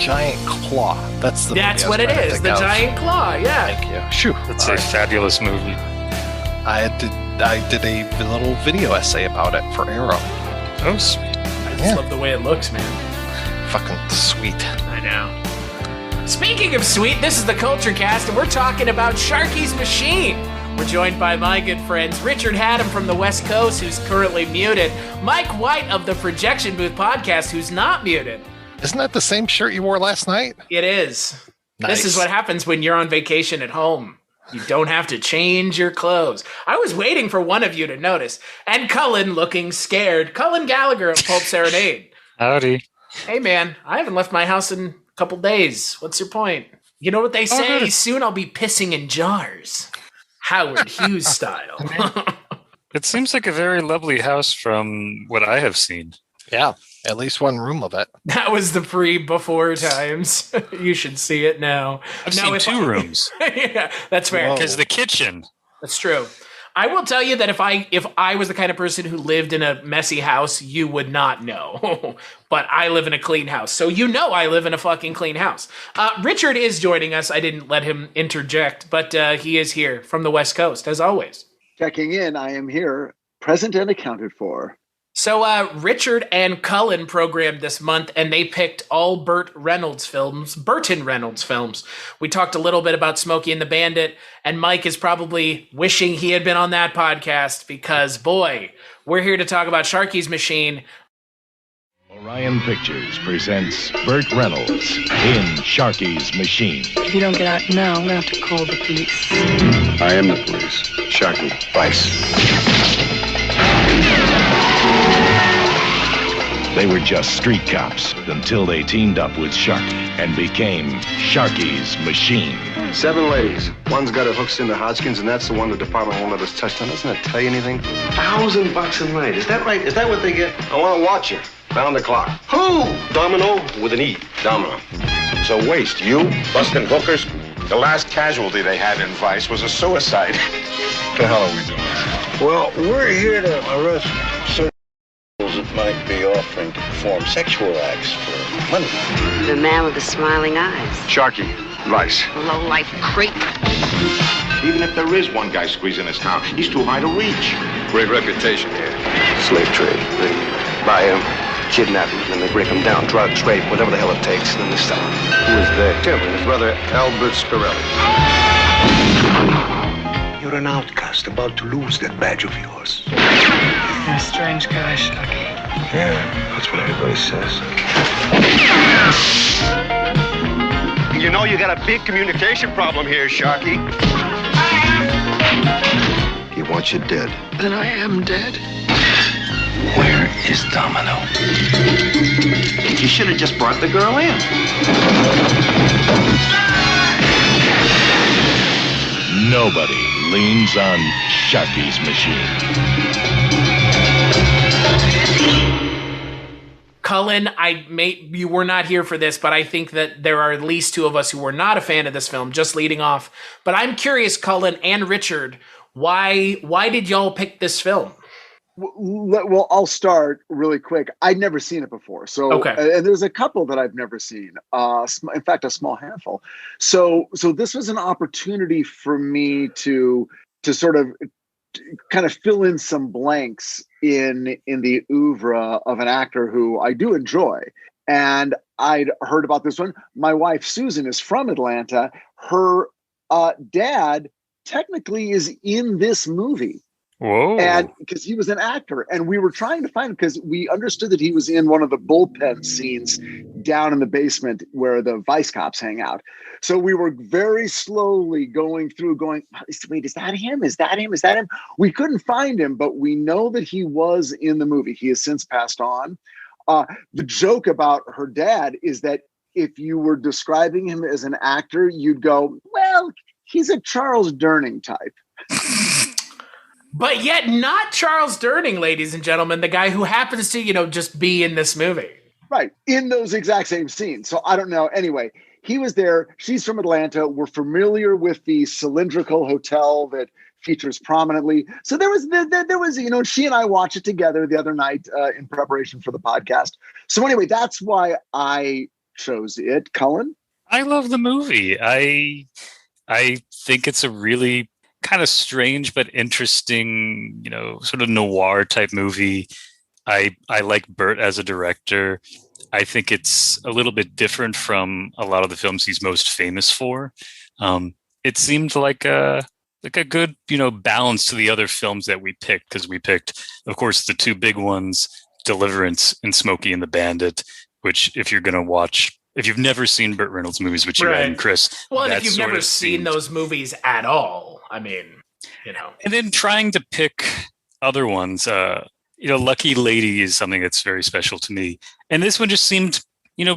giant claw. That's what it is. The giant claw. Yeah. Thank you. Phew. It's a fabulous movie. I did a little video essay about it for Arrow. Oh, sweet. I just love the way it looks, man. Fucking sweet. I know. Speaking of sweet, this is the Culture Cast, and we're talking about Sharky's Machine. We're joined by my good friends Richard Hatem from the West Coast, who's currently muted, Mike White of the Projection Booth podcast, who's not muted. Isn't that the same shirt you wore last night? It is. Nice. This is what happens when you're on vacation at home. You don't have to change your clothes. I was waiting for one of you to notice. And Cullen looking scared. Cullen Gallager of Pulp Serenade. Howdy. Hey, man, I haven't left my house in a couple days. What's your point? You know what they say? Soon I'll be pissing in jars. Howard Hughes style. It seems like a very lovely house from what I have seen. Yeah, at least one room of it. That was the before times. You should see it now. I've seen two rooms. Yeah, that's fair. Because the kitchen. That's true. I will tell you that if I was the kind of person who lived in a messy house, you would not know. But I live in a clean house. So you know I live in a fucking clean house. Richard is joining us. I didn't let him interject, but he is here from the West Coast, as always. Checking in, I am here, present and accounted for. So Richard and Cullen programmed this month, and they picked all Burton Reynolds films. We talked a little bit about Smokey and the Bandit, and Mike is probably wishing he had been on that podcast because, boy, we're here to talk about Sharky's Machine. Orion Pictures presents Burt Reynolds in Sharky's Machine. If you don't get out now, I'm going to have to call the police. I am the police. Sharky, Vice. They were just street cops until they teamed up with Sharky and became Sharky's Machine. 7 ladies. One's got her hooks into Hodgkins, and that's the one the department won't let us touch. Now, doesn't that tell you anything? $1,000 a night. Is that right? Is that what they get? I want to watch her. Round the clock. Who? Domino with an E. Domino. So waste, you busting hookers? The last casualty they had in Vice was a suicide. What the hell are we doing? Well, we're here to arrest certain that might be offering to perform sexual acts for money. The man with the smiling eyes. Sharky, Vice. Low-life creep. Even if there is one guy squeezing this town, he's too high to reach. Great reputation here. Slave trade. They buy him, kidnap him, then they break him down. Drugs, rape, whatever the hell it takes, and then they sell him. Who is they? Tim and his brother, Albert Scarelli. You're an outcast about to lose that badge of yours. You're a strange guy, Sharky. Yeah, that's what everybody says. You know you got a big communication problem here, Sharky. He wants you dead. Then I am dead. Where is Domino? You should have just brought the girl in. Nobody leans on Sharky's Machine. Cullen, you were not here for this, but I think that there are at least two of us who were not a fan of this film, just leading off. But I'm curious, Cullen and Richard, why did y'all pick this film? Well, I'll start really quick. I'd never seen it before. So, okay. And there's a couple that I've never seen. In fact, a small handful. So this was an opportunity for me to sort of kind of fill in some blanks in the oeuvre of an actor who I do enjoy. And I'd heard about this one. My wife, Susan, is from Atlanta. Her dad technically is in this movie. Whoa. And because he was an actor, and we were trying to find him because we understood that he was in one of the bullpen scenes down in the basement where the Vice cops hang out. So we were very slowly going through wait, is that him? Is that him? Is that him? We couldn't find him, but we know that he was in the movie. He has since passed on. The joke about her dad is that if you were describing him as an actor, you'd go, well, he's a Charles Durning type. But yet not Charles Durning, ladies and gentlemen, the guy who happens to, just be in this movie. Right, in those exact same scenes. So I don't know. Anyway, he was there. She's from Atlanta. We're familiar with the cylindrical hotel that features prominently. So there was, she and I watched it together the other night in preparation for the podcast. So anyway, that's why I chose it. Cullen? I love the movie. I think it's a really kind of strange but interesting, sort of noir type movie. I like Burt as a director. I think it's a little bit different from a lot of the films he's most famous for. It seemed like a good, balance to the other films that we picked, because we picked, of course, the two big ones, Deliverance and Smokey and the Bandit, which if you're going to watch, if you've never seen Burt Reynolds movies, which you hadn't, Chris. Well, and if you've never seen those movies at all, I mean, And then trying to pick other ones, Lucky Lady is something that's very special to me. And this one just seemed,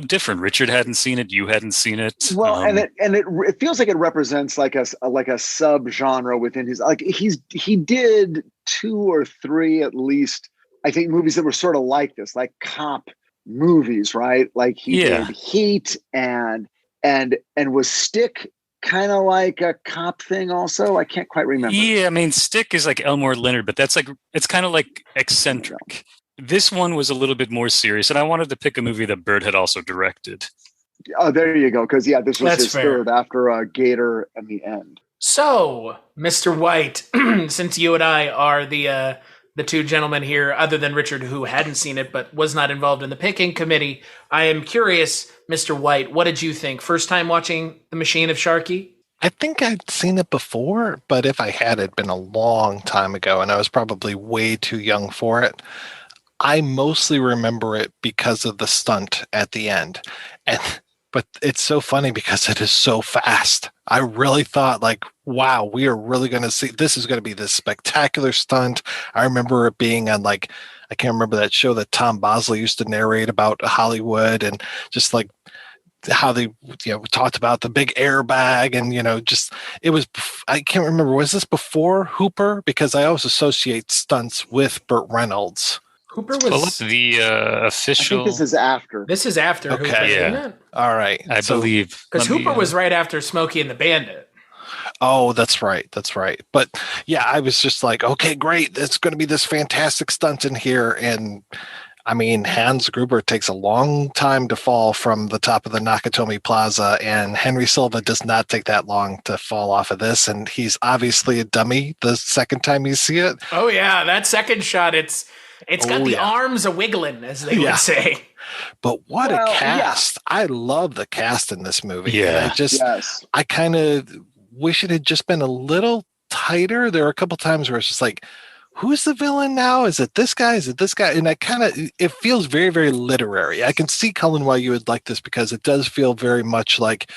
different. Richard hadn't seen it. You hadn't seen it. Well, and it feels like it represents like a sub genre within his, like he did 2 or 3 at least, I think, movies that were sort of like this, like cop movies, right? Like he did Heat and was Stick kind of like a cop thing also? I can't quite remember. Yeah, I mean, Stick is like Elmore Leonard, but that's like, it's kind of like eccentric. This one was a little bit more serious, and I wanted to pick a movie that Burt had also directed. Oh, there you go. Because, this was his third after Gator and The End. So, Mr. White, since you and I are the two gentlemen here, other than Richard, who hadn't seen it but was not involved in the picking committee, I am curious, Mr. White, what did you think? First time watching The Machine of Sharky? I think I'd seen it before, but if I had, it'd been a long time ago, and I was probably way too young for it. I mostly remember it because of the stunt at the end. But it's so funny because it is so fast. I really thought, like, wow, we are really going to see, this is going to be this spectacular stunt. I remember it being on, like, I can't remember that show that Tom Bosley used to narrate about Hollywood, and just like how they, talked about the big airbag, and, just, it was, I can't remember, was this before Hooper? Because I always associate stunts with Burt Reynolds. Hooper was the official. I think this is after. This is after Okay. Hooper, Yeah. isn't it? All right. I believe. Because Hooper was right after Smokey and the Bandit. Oh, that's right. That's right. But yeah, I was just like, okay, great. It's going to be this fantastic stunt in here. And I mean, Hans Gruber takes a long time to fall from the top of the Nakatomi Plaza, and Henry Silva does not take that long to fall off of this. And he's obviously a dummy the second time you see it. Oh, yeah. That second shot, it's got the arms a-wiggling, as they would say. But what a cast. Yeah. I love the cast in this movie. Yeah. I kind of wish it had just been a little tighter. There are a couple times where it's just like, who's the villain now? Is it this guy? Is it this guy? And it feels very, very literary. I can see, Cullen, why you would like this, because it does feel very much like,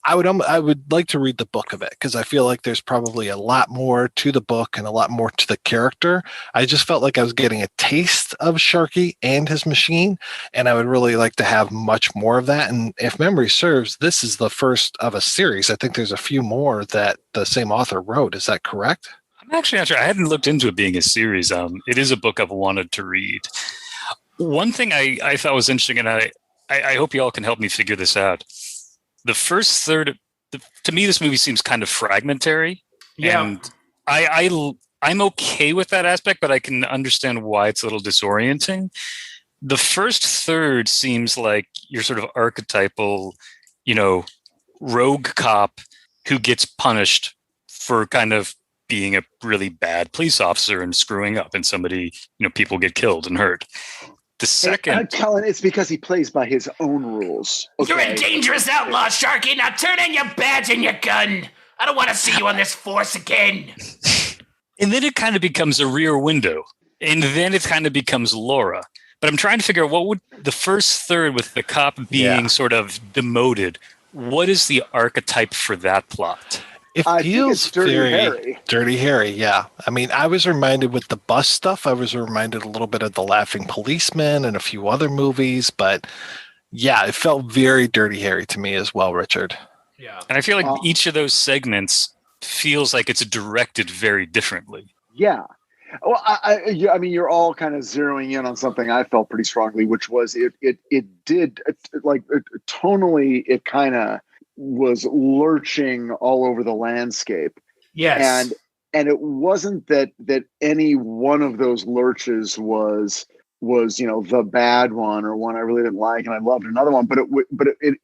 I would like to read the book of it, because I feel like there's probably a lot more to the book and a lot more to the character. I just felt like I was getting a taste of Sharky and his machine, and I would really like to have much more of that. And if memory serves, this is the first of a series. I think there's a few more that the same author wrote. Is that correct? I'm actually not sure. I hadn't looked into it being a series. It is a book I've wanted to read. One thing I thought was interesting, and I hope you all can help me figure this out. The first third, to me, this movie seems kind of fragmentary. Yeah. And I'm okay with that aspect, but I can understand why it's a little disorienting. The first third seems like your sort of archetypal, rogue cop who gets punished for kind of being a really bad police officer and screwing up, and somebody, people get killed and hurt. The second, Cullen, it's because he plays by his own rules. Okay? You're a dangerous outlaw, Sharky. Now turn in your badge and your gun. I don't want to see you on this force again. And then it kind of becomes a Rear Window, and then it kind of becomes Laura. But I'm trying to figure out, what would the first third, with the cop being sort of demoted, what is the archetype for that plot? It feels very Dirty Harry, yeah. I mean, I was reminded with the bus stuff, I was reminded a little bit of The Laughing Policeman and a few other movies, but yeah, it felt very Dirty Harry to me as well, Richard. Yeah. And I feel like each of those segments feels like it's directed very differently. Yeah. Well, I mean, you're all kind of zeroing in on something I felt pretty strongly, which was it did, like, tonally, it kind of was lurching all over the landscape. Yes. And it wasn't that any one of those lurches was was, the bad one or one I really didn't like, and I loved another one. But it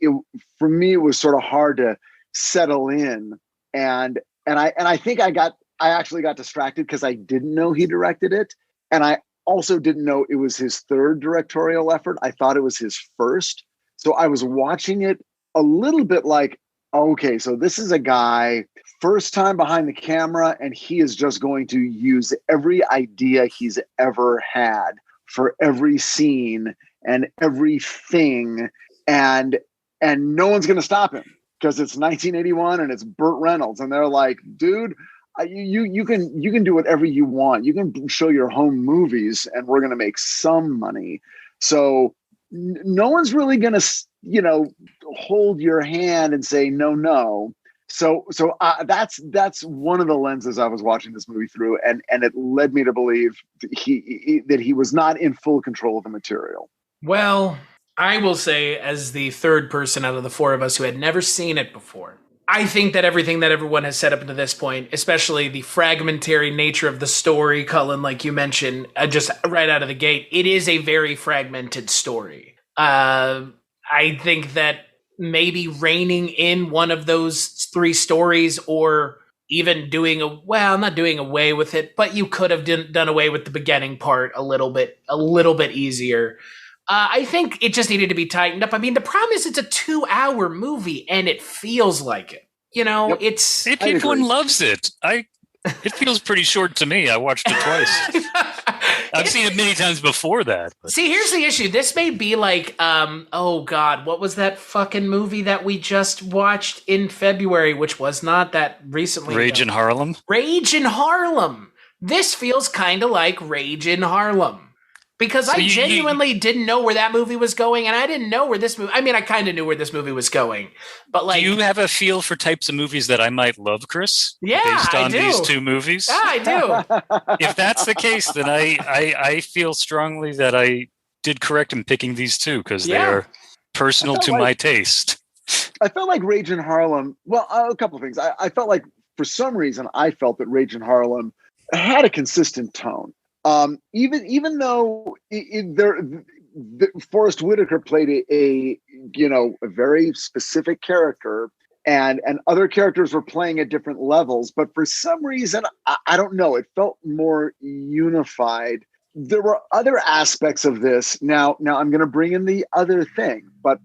for me, it was sort of hard to settle in, and I think I actually got distracted because I didn't know he directed it, and I also didn't know it was his third directorial effort. I thought it was his first, so I was watching it a little bit like, okay, so this is a guy first time behind the camera, and he is just going to use every idea he's ever had for every scene and everything, and no one's going to stop him because it's 1981 and it's Burt Reynolds, and they're like, dude, you can do whatever you want. You can show your home movies, and we're going to make some money. So no one's really going to, hold your hand and say no. So that's one of the lenses I was watching this movie through, and it led me to believe that he was not in full control of the material. Well, I will say, as the third person out of the four of us who had never seen it before, I think that everything that everyone has said up to this point, especially the fragmentary nature of the story, Cullen, like you mentioned, just right out of the gate, it is a very fragmented story. I think that maybe reining in one of those three stories, or even not doing away with it, but you could have done away with the beginning part a little bit easier. I think it just needed to be tightened up. I mean, the problem is it's a 2-hour movie and it feels like it. Yep. It's... Everyone loves it. It feels pretty short to me. I watched it twice. I've seen it many times before that. But. See, here's the issue. This may be like, oh God, what was that fucking movie that we just watched in February, which was not that recently? Rage in Harlem? Rage in Harlem. This feels kind of like Rage in Harlem. Because I genuinely didn't know where that movie was going, and I didn't know where this movie... I mean, I kind of knew where this movie was going, but like... Do you have a feel for types of movies that I might love, Chris? Yeah, based on I do. These two movies? Yeah, I do. If that's the case, then I feel strongly that I did correct in picking these two, because they are personal to my taste. I felt like Rage in Harlem... Well, a couple of things. I felt like, for some reason, I felt that Rage in Harlem had a consistent tone. Even though Forrest Whitaker played a very specific character, and other characters were playing at different levels, but for some reason, I don't know, it felt more unified. There were other aspects of this. Now I'm going to bring in the other thing, but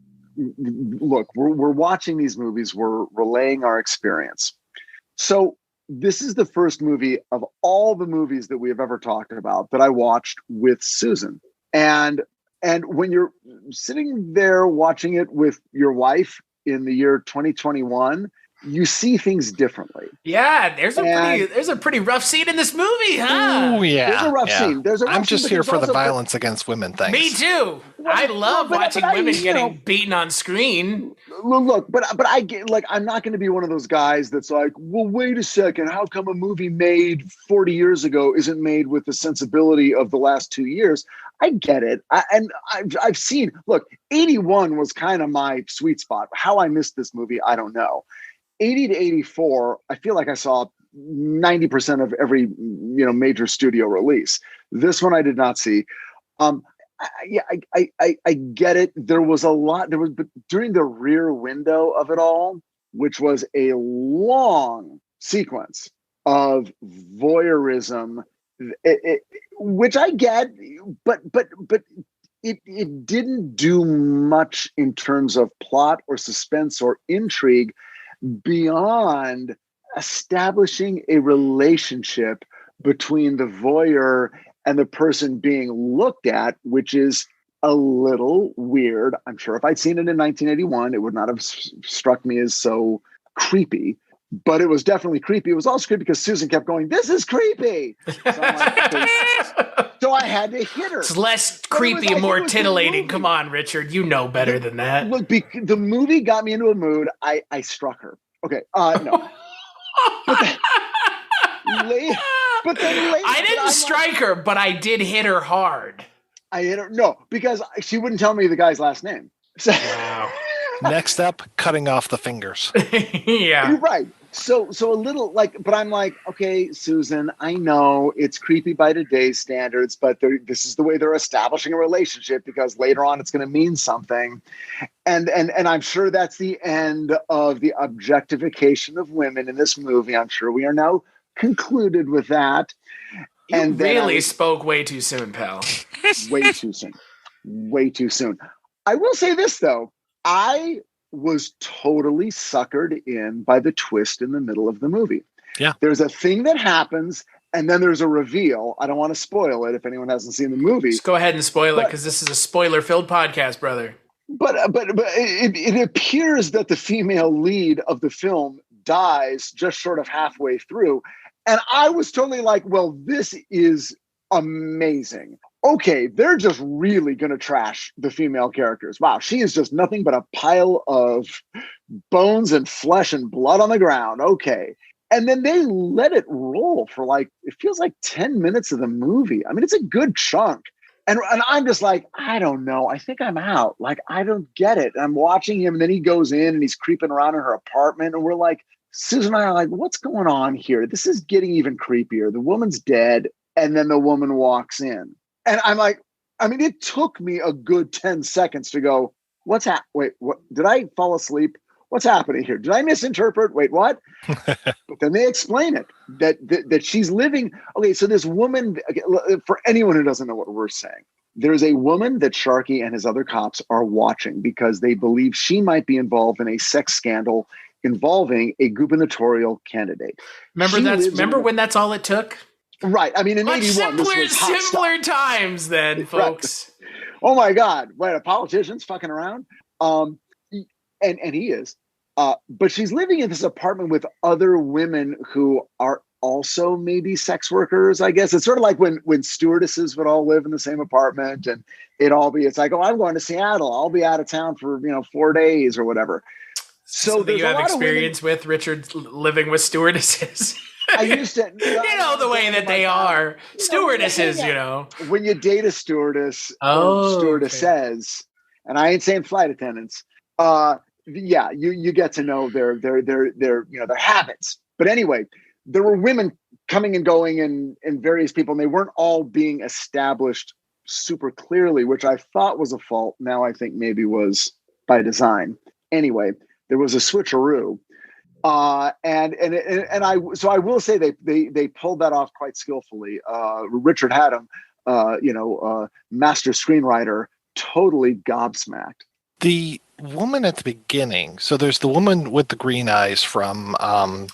look, we're watching these movies, we're relaying our experience. So this is the first movie of all the movies that we have ever talked about that I watched with Susan. And when you're sitting there watching it with your wife in the year 2021, you see things differently. Yeah, there's a pretty rough scene in this movie, huh? Oh yeah, there's a rough scene. I'm just here for the violence against women thing. Me too. I love watching women getting beaten on screen. Look, but I get, like, I'm not going to be one of those guys that's like, well, wait a second, how come a movie made 40 years ago isn't made with the sensibility of the last 2 years? I get it. I've seen, look, 81 was kind of my sweet spot. How I missed this movie, I don't know. 80 to 84, I feel like I saw 90% of every major studio release. This one I did not see. I get it. There was a lot. But during the Rear Window of it all, which was a long sequence of voyeurism, which I get, but it didn't do much in terms of plot or suspense or intrigue beyond establishing a relationship between the voyeur and the person being looked at, which is a little weird. I'm sure if I'd seen it in 1981, it would not have struck me as so creepy, but it was definitely creepy. It was also creepy because Susan kept going, "This is creepy." So I had to hit her. It's less creepy and more titillating. Come on, Richard. You know better than that. Look, the movie got me into a mood. I struck her. Okay. No. But then later, I didn't strike her, but I did hit her hard. I hit her. No, because she wouldn't tell me the guy's last name. So, wow. Next up, cutting off the fingers. Yeah. You're right. So a little like, but I'm like, okay, Susan, I know it's creepy by today's standards, but this is the way they're establishing a relationship because later on it's going to mean something. And I'm sure that's the end of the objectification of women in this movie. I'm sure we are now concluded with that. You really spoke way too soon, pal. Way too soon. Way too soon. I will say this, though. I was totally suckered in by the twist in the middle of the movie. Yeah. There's a thing that happens, and then there's a reveal. I don't want to spoil it if anyone hasn't seen the movie. Just go ahead and spoil it, because this is a spoiler-filled podcast, brother. But it appears that the female lead of the film dies just short of halfway through. And I was totally like, well, this is amazing. Okay, they're just really going to trash the female characters. Wow, she is just nothing but a pile of bones and flesh and blood on the ground. Okay. And then they let it roll for like, it feels like 10 minutes of the movie. I mean, it's a good chunk. And I'm just like, I don't know. I think I'm out. Like, I don't get it. And I'm watching him, and then he goes in and he's creeping around in her apartment. And we're like, Susan and I are like, what's going on here? This is getting even creepier. The woman's dead, and then the woman walks in. And I'm like, I mean, it took me a good 10 seconds to go, wait, what? Did I fall asleep? What's happening here? Did I misinterpret? Wait, what? But then they explain it, that she's living. Okay, so this woman, for anyone who doesn't know what we're saying, there's a woman that Sharky and his other cops are watching because they believe she might be involved in a sex scandal involving a gubernatorial candidate. Remember when that's all it took? Right. I mean, in Much 81, this was hot simpler stuff. times then, folks. Right. Oh my God. Wait, a politician's fucking around? And he is. But she's living in this apartment with other women who are also maybe sex workers, I guess. It's sort of like when stewardesses would all live in the same apartment, and it's like, oh, I'm going to Seattle. I'll be out of town for 4 days or whatever. So you have experience with, Richard, living with stewardesses. I used to, the way that they are. Stewardesses, When you date a stewardess, stewardesses, and I ain't saying flight attendants, yeah, you get to know their habits. But anyway, there were women coming and going and various people, and they weren't all being established super clearly, which I thought was a fault. Now I think maybe was by design. Anyway, there was a switcheroo. And I will say they pulled that off quite skillfully. Richard Hatem, master screenwriter, totally gobsmacked. The woman at the beginning. So there's the woman with the green eyes from from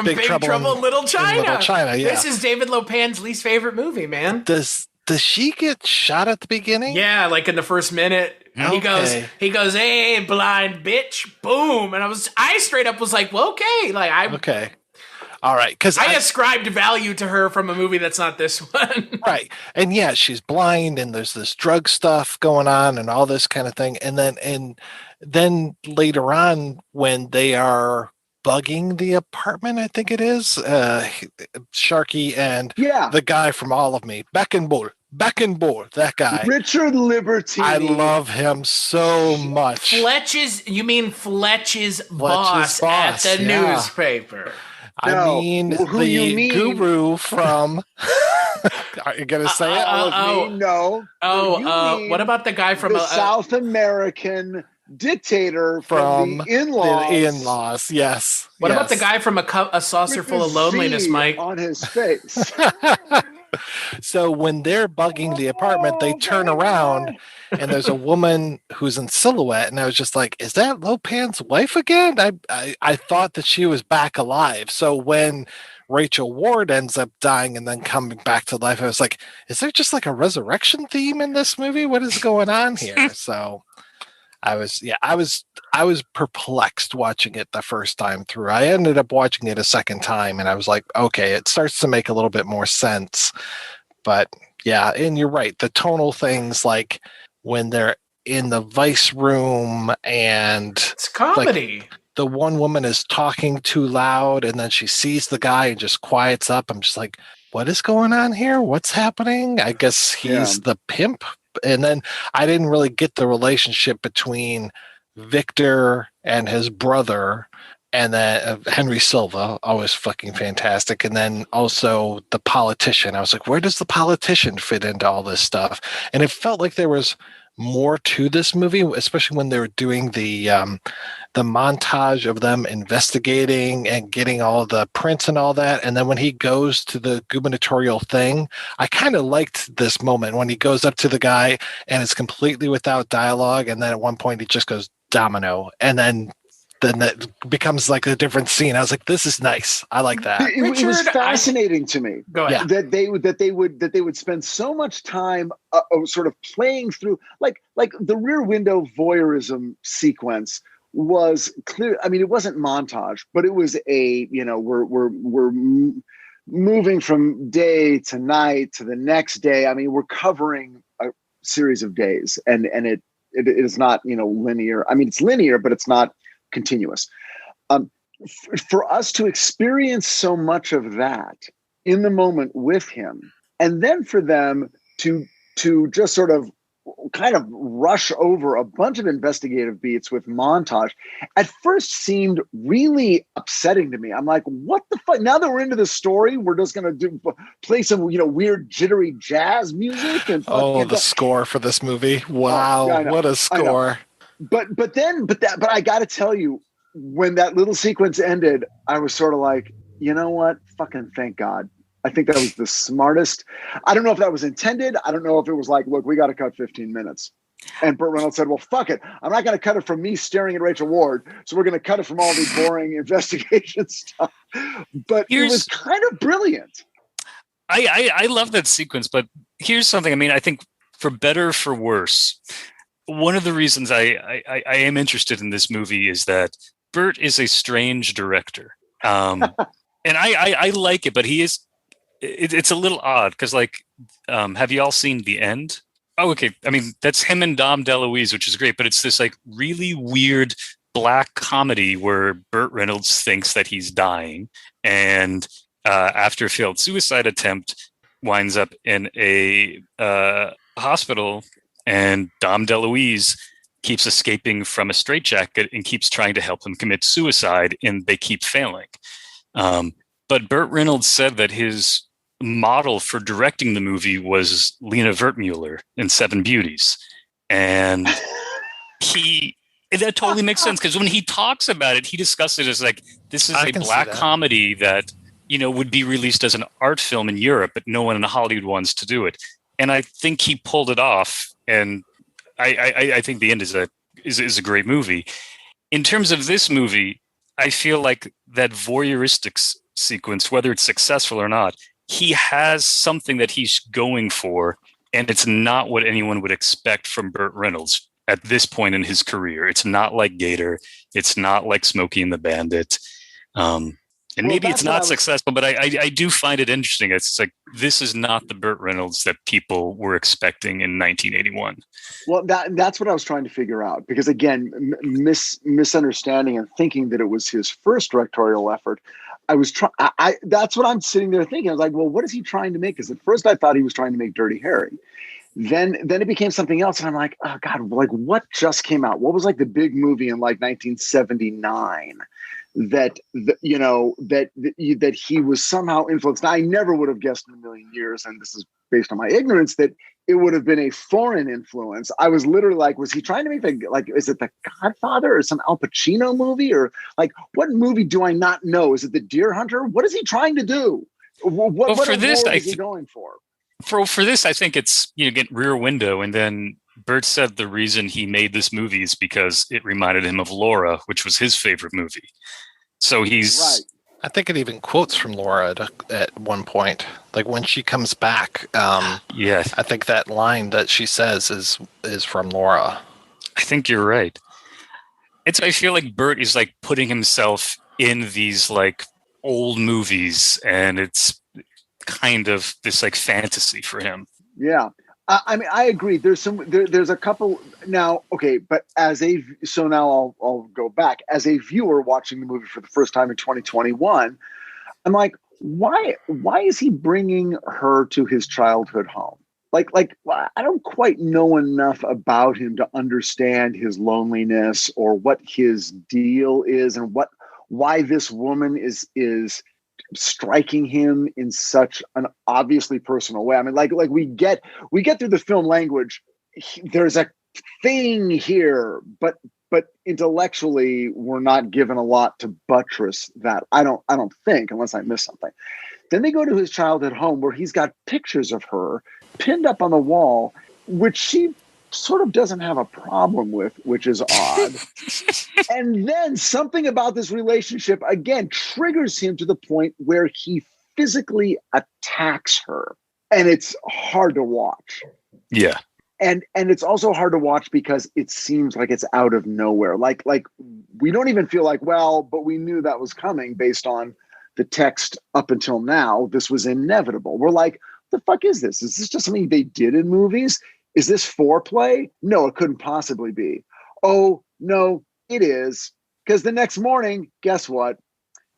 Big Trouble in Little China. Little China, yeah. This is David Lopan's least favorite movie, man. Does she get shot at the beginning? Yeah, like in the first minute. Okay. He goes, hey, blind bitch, boom. And I straight up was like, well, okay. Okay. All right. Because I ascribed value to her from a movie that's not this one. Right. And yeah, she's blind, and there's this drug stuff going on and all this kind of thing. And then later on, when they are bugging the apartment, I think it is, Sharky and the guy from All of Me, Beckenbauer, that guy. Richard Liberty. I love him so much. Fletch's boss at the newspaper. I mean, the guru from. Are you gonna say it? No. What about the guy from the South American dictator from the In-Laws? The In-Laws, yes. What about the guy from a saucer full of loneliness, Mike? On his face. So when they're bugging the apartment, they turn around and there's a woman who's in silhouette, and I was just like, is that Lopan's wife again? I thought that she was back alive. So when Rachel Ward ends up dying and then coming back to life, I was like, is there just like a resurrection theme in this movie? What is going on here? So I was perplexed watching it the first time through. I ended up watching it a second time, and I was like, okay, it starts to make a little bit more sense. But yeah, and you're right. The tonal things, like when they're in the vice room and it's comedy. Like, the one woman is talking too loud, and then she sees the guy and just quiets up. I'm just like, what is going on here? What's happening? I guess he's the pimp. And then I didn't really get the relationship between Victor and his brother, and then Henry Silva, always fucking fantastic. And then also the politician. I was like, where does the politician fit into all this stuff? And it felt like there was more to this movie, especially when they were doing the montage of them investigating and getting all the prints and all that. And then when he goes to the gubernatorial thing, I kind of liked this moment when he goes up to the guy and it's completely without dialogue. And then at one point he just goes domino, and then that becomes like a different scene. I was like, this is nice. I like that. It was fascinating to me that they would spend so much time sort of playing through like the Rear Window voyeurism sequence was clear. I mean, it wasn't montage, but it was we're moving from day to night to the next day. I mean, we're covering a series of days, and it is not linear. I mean, it's linear, but it's not continuous. For us to experience so much of that in the moment with him, and then for them to just sort of kind of rush over a bunch of investigative beats with montage, at first seemed really upsetting to me. I'm like, what the fuck? Now that we're into the story, we're just going to play some weird jittery jazz music. And the score for this movie. Wow, what a score. But I got to tell you, when that little sequence ended, I was sort of like, you know what? Fucking thank God. I think that was the smartest. I don't know if that was intended. I don't know if it was like, look, we got to cut 15 minutes. And Burt Reynolds said, well, fuck it. I'm not going to cut it from me staring at Rachel Ward. So we're going to cut it from all the boring investigation stuff. But it was kind of brilliant. I love that sequence. But here's something. I mean, I think for better or for worse, one of the reasons I am interested in this movie is that Burt is a strange director. And I like it, but it's a little odd because, have you all seen The End? Oh, okay. I mean, that's him and Dom DeLuise, which is great, but it's this really weird black comedy where Burt Reynolds thinks that he's dying, and after a failed suicide attempt, winds up in a hospital, and Dom DeLuise keeps escaping from a straitjacket and keeps trying to help him commit suicide, and they keep failing. But Burt Reynolds said that his model for directing the movie was Lena Wertmuller in Seven Beauties. And that totally makes sense, because when he talks about it, he discusses it as this is a black comedy that, would be released as an art film in Europe, but no one in Hollywood wants to do it. And I think he pulled it off. And I think The End is a great movie. In terms of this movie, I feel like that voyeuristic sequence, whether it's successful or not, he has something that he's going for, and it's not what anyone would expect from Burt Reynolds at this point in his career. It's not like Gator. It's not like Smokey and the Bandit. Maybe it's not successful, but I do find it interesting. It's like, this is not the Burt Reynolds that people were expecting in 1981. Well, that's what I was trying to figure out, because again, misunderstanding and thinking that it was his first directorial effort. That's what I'm sitting there thinking. I was like, well, what is he trying to make? Because at first I thought he was trying to make Dirty Harry. Then it became something else. And I'm like, oh God, what just came out? What was the big movie in 1979 that he was somehow influenced? Now, I never would have guessed in a million years, and this is based on my ignorance, that it would have been a foreign influence. I was literally like, was he trying to make is it The Godfather or some Al Pacino movie, or what movie do I not know? Is it The Deer Hunter? What is he trying to do? What for this, is he going for? For this, I think it's get Rear Window, and then Burt said the reason he made this movie is because it reminded him of Laura, which was his favorite movie. So he's right. I think it even quotes from Laura at one point, when she comes back. Yes, I think that line that she says is from Laura. I think you're right. I feel like Burt is putting himself in these old movies, and it's kind of this fantasy for him. Yeah. I mean, I agree. There's a couple now. Okay. But now I'll go back as a viewer watching the movie for the first time in 2021. I'm like, why is he bringing her to his childhood home? I don't quite know enough about him to understand his loneliness or what his deal is and why this woman is striking him in such an obviously personal way. I mean, like we get through the film language. There's a thing here, but intellectually we're not given a lot to buttress that. I don't think, unless I miss something. Then they go to his childhood home where he's got pictures of her pinned up on the wall, which she sort of doesn't have a problem with, which is odd. And then something about this relationship, again, triggers him to the point where he physically attacks her. And it's hard to watch. Yeah. And it's also hard to watch because it seems like it's out of nowhere. Like we don't even feel like, well, but we knew that was coming based on the text up until now. This was inevitable. We're like, what the fuck is this? Is this just something they did in movies? Is this foreplay? No, it couldn't possibly be. Oh, no, it is. Because the next morning, guess what?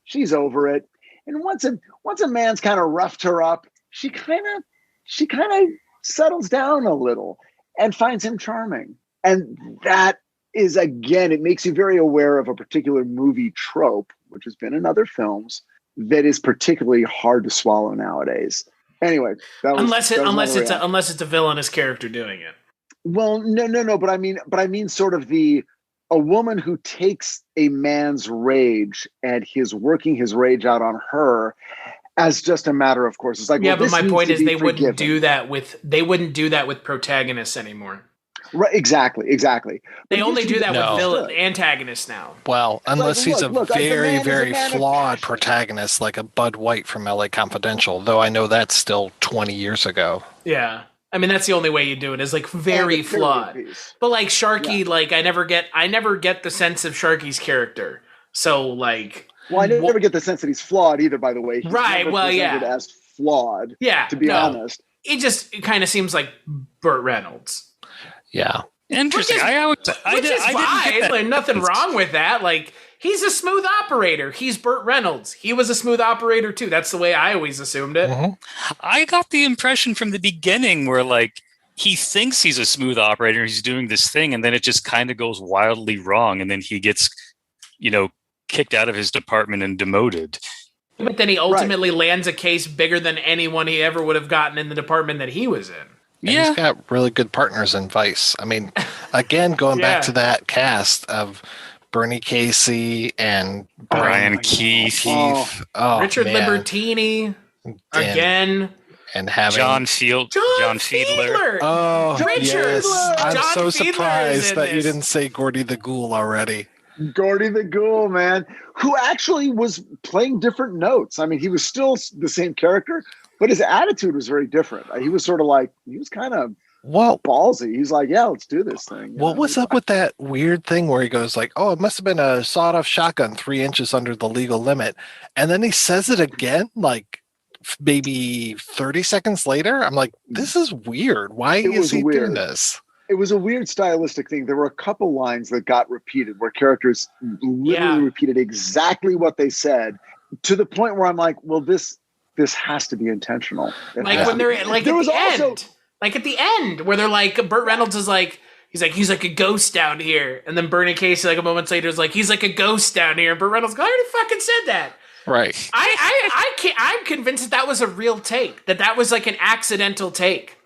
She's over it. And once a man's kind of roughed her up, she kind of settles down a little and finds him charming. And that is, again, it makes you very aware of a particular movie trope, which has been in other films, that is particularly hard to swallow nowadays. Anyway, unless it's a villainous character doing it. Well, no. But I mean, sort of a woman who takes a man's rage and he's working his rage out on her as just a matter of course. It's like, yeah, well, but my point is they wouldn't do that with protagonists anymore. Right, exactly. They only do that with antagonists now. Well, unless he's a very flawed protagonist, like a Bud White from LA Confidential, though I know that's still 20 years ago. Yeah. I mean, that's the only way you do it, is like very flawed. But like Sharky, like I never get the sense of Sharky's character. So like, well, I never get the sense that he's flawed either, by the way. He's right. Well, yeah. As flawed. Yeah. To be honest. It kind of seems like Burt Reynolds. Yeah. Interesting. Which is fine. Like, nothing wrong with that. Like, he's a smooth operator. He's Burt Reynolds. He was a smooth operator too. That's the way I always assumed it. Mm-hmm. I got the impression from the beginning where like he thinks he's a smooth operator. He's doing this thing, and then it just kind of goes wildly wrong, and then he gets, kicked out of his department and demoted. But then he ultimately lands a case bigger than anyone he ever would have gotten in the department that he was in. And he's got really good partners in Vice. I mean, again, going back to that cast of Bernie Casey and Brian Keith. Richard Libertini again. And having John Fiedler. Oh, Richard! Yes. I'm John so Fiedler surprised that you didn't say Gordy the Ghoul already. Gordy the Ghoul, man, who actually was playing different notes. I mean, he was still the same character, but his attitude was very different. He was sort of like, he was kind of ballsy. He's like, yeah, let's do this thing. What was up with that weird thing where he goes like, oh, it must have been a sawed-off shotgun 3 inches under the legal limit. And then he says it again, like maybe 30 seconds later. I'm like, this is weird. Why is he doing this? It was a weird stylistic thing. There were a couple lines that got repeated where characters literally repeated exactly what they said to the point where I'm like, well, this has to be intentional. Like when they're like at the end. Like at the end where they're like, Burt Reynolds is like, he's like a ghost down here. And then Bernie Casey, like a moment later, is like, he's like a ghost down here. And Burt Reynolds goes, I already fucking said that. Right. I'm convinced that was a real take, that was like an accidental take.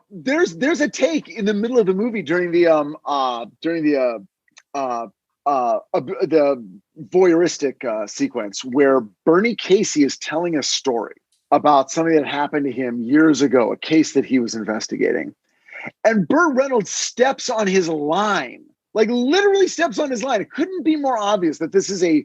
There's a take in the middle of the movie during the voyeuristic sequence where Bernie Casey is telling a story about something that happened to him years ago, a case that he was investigating. And Burt Reynolds steps on his line, like literally steps on his line. It couldn't be more obvious that this is a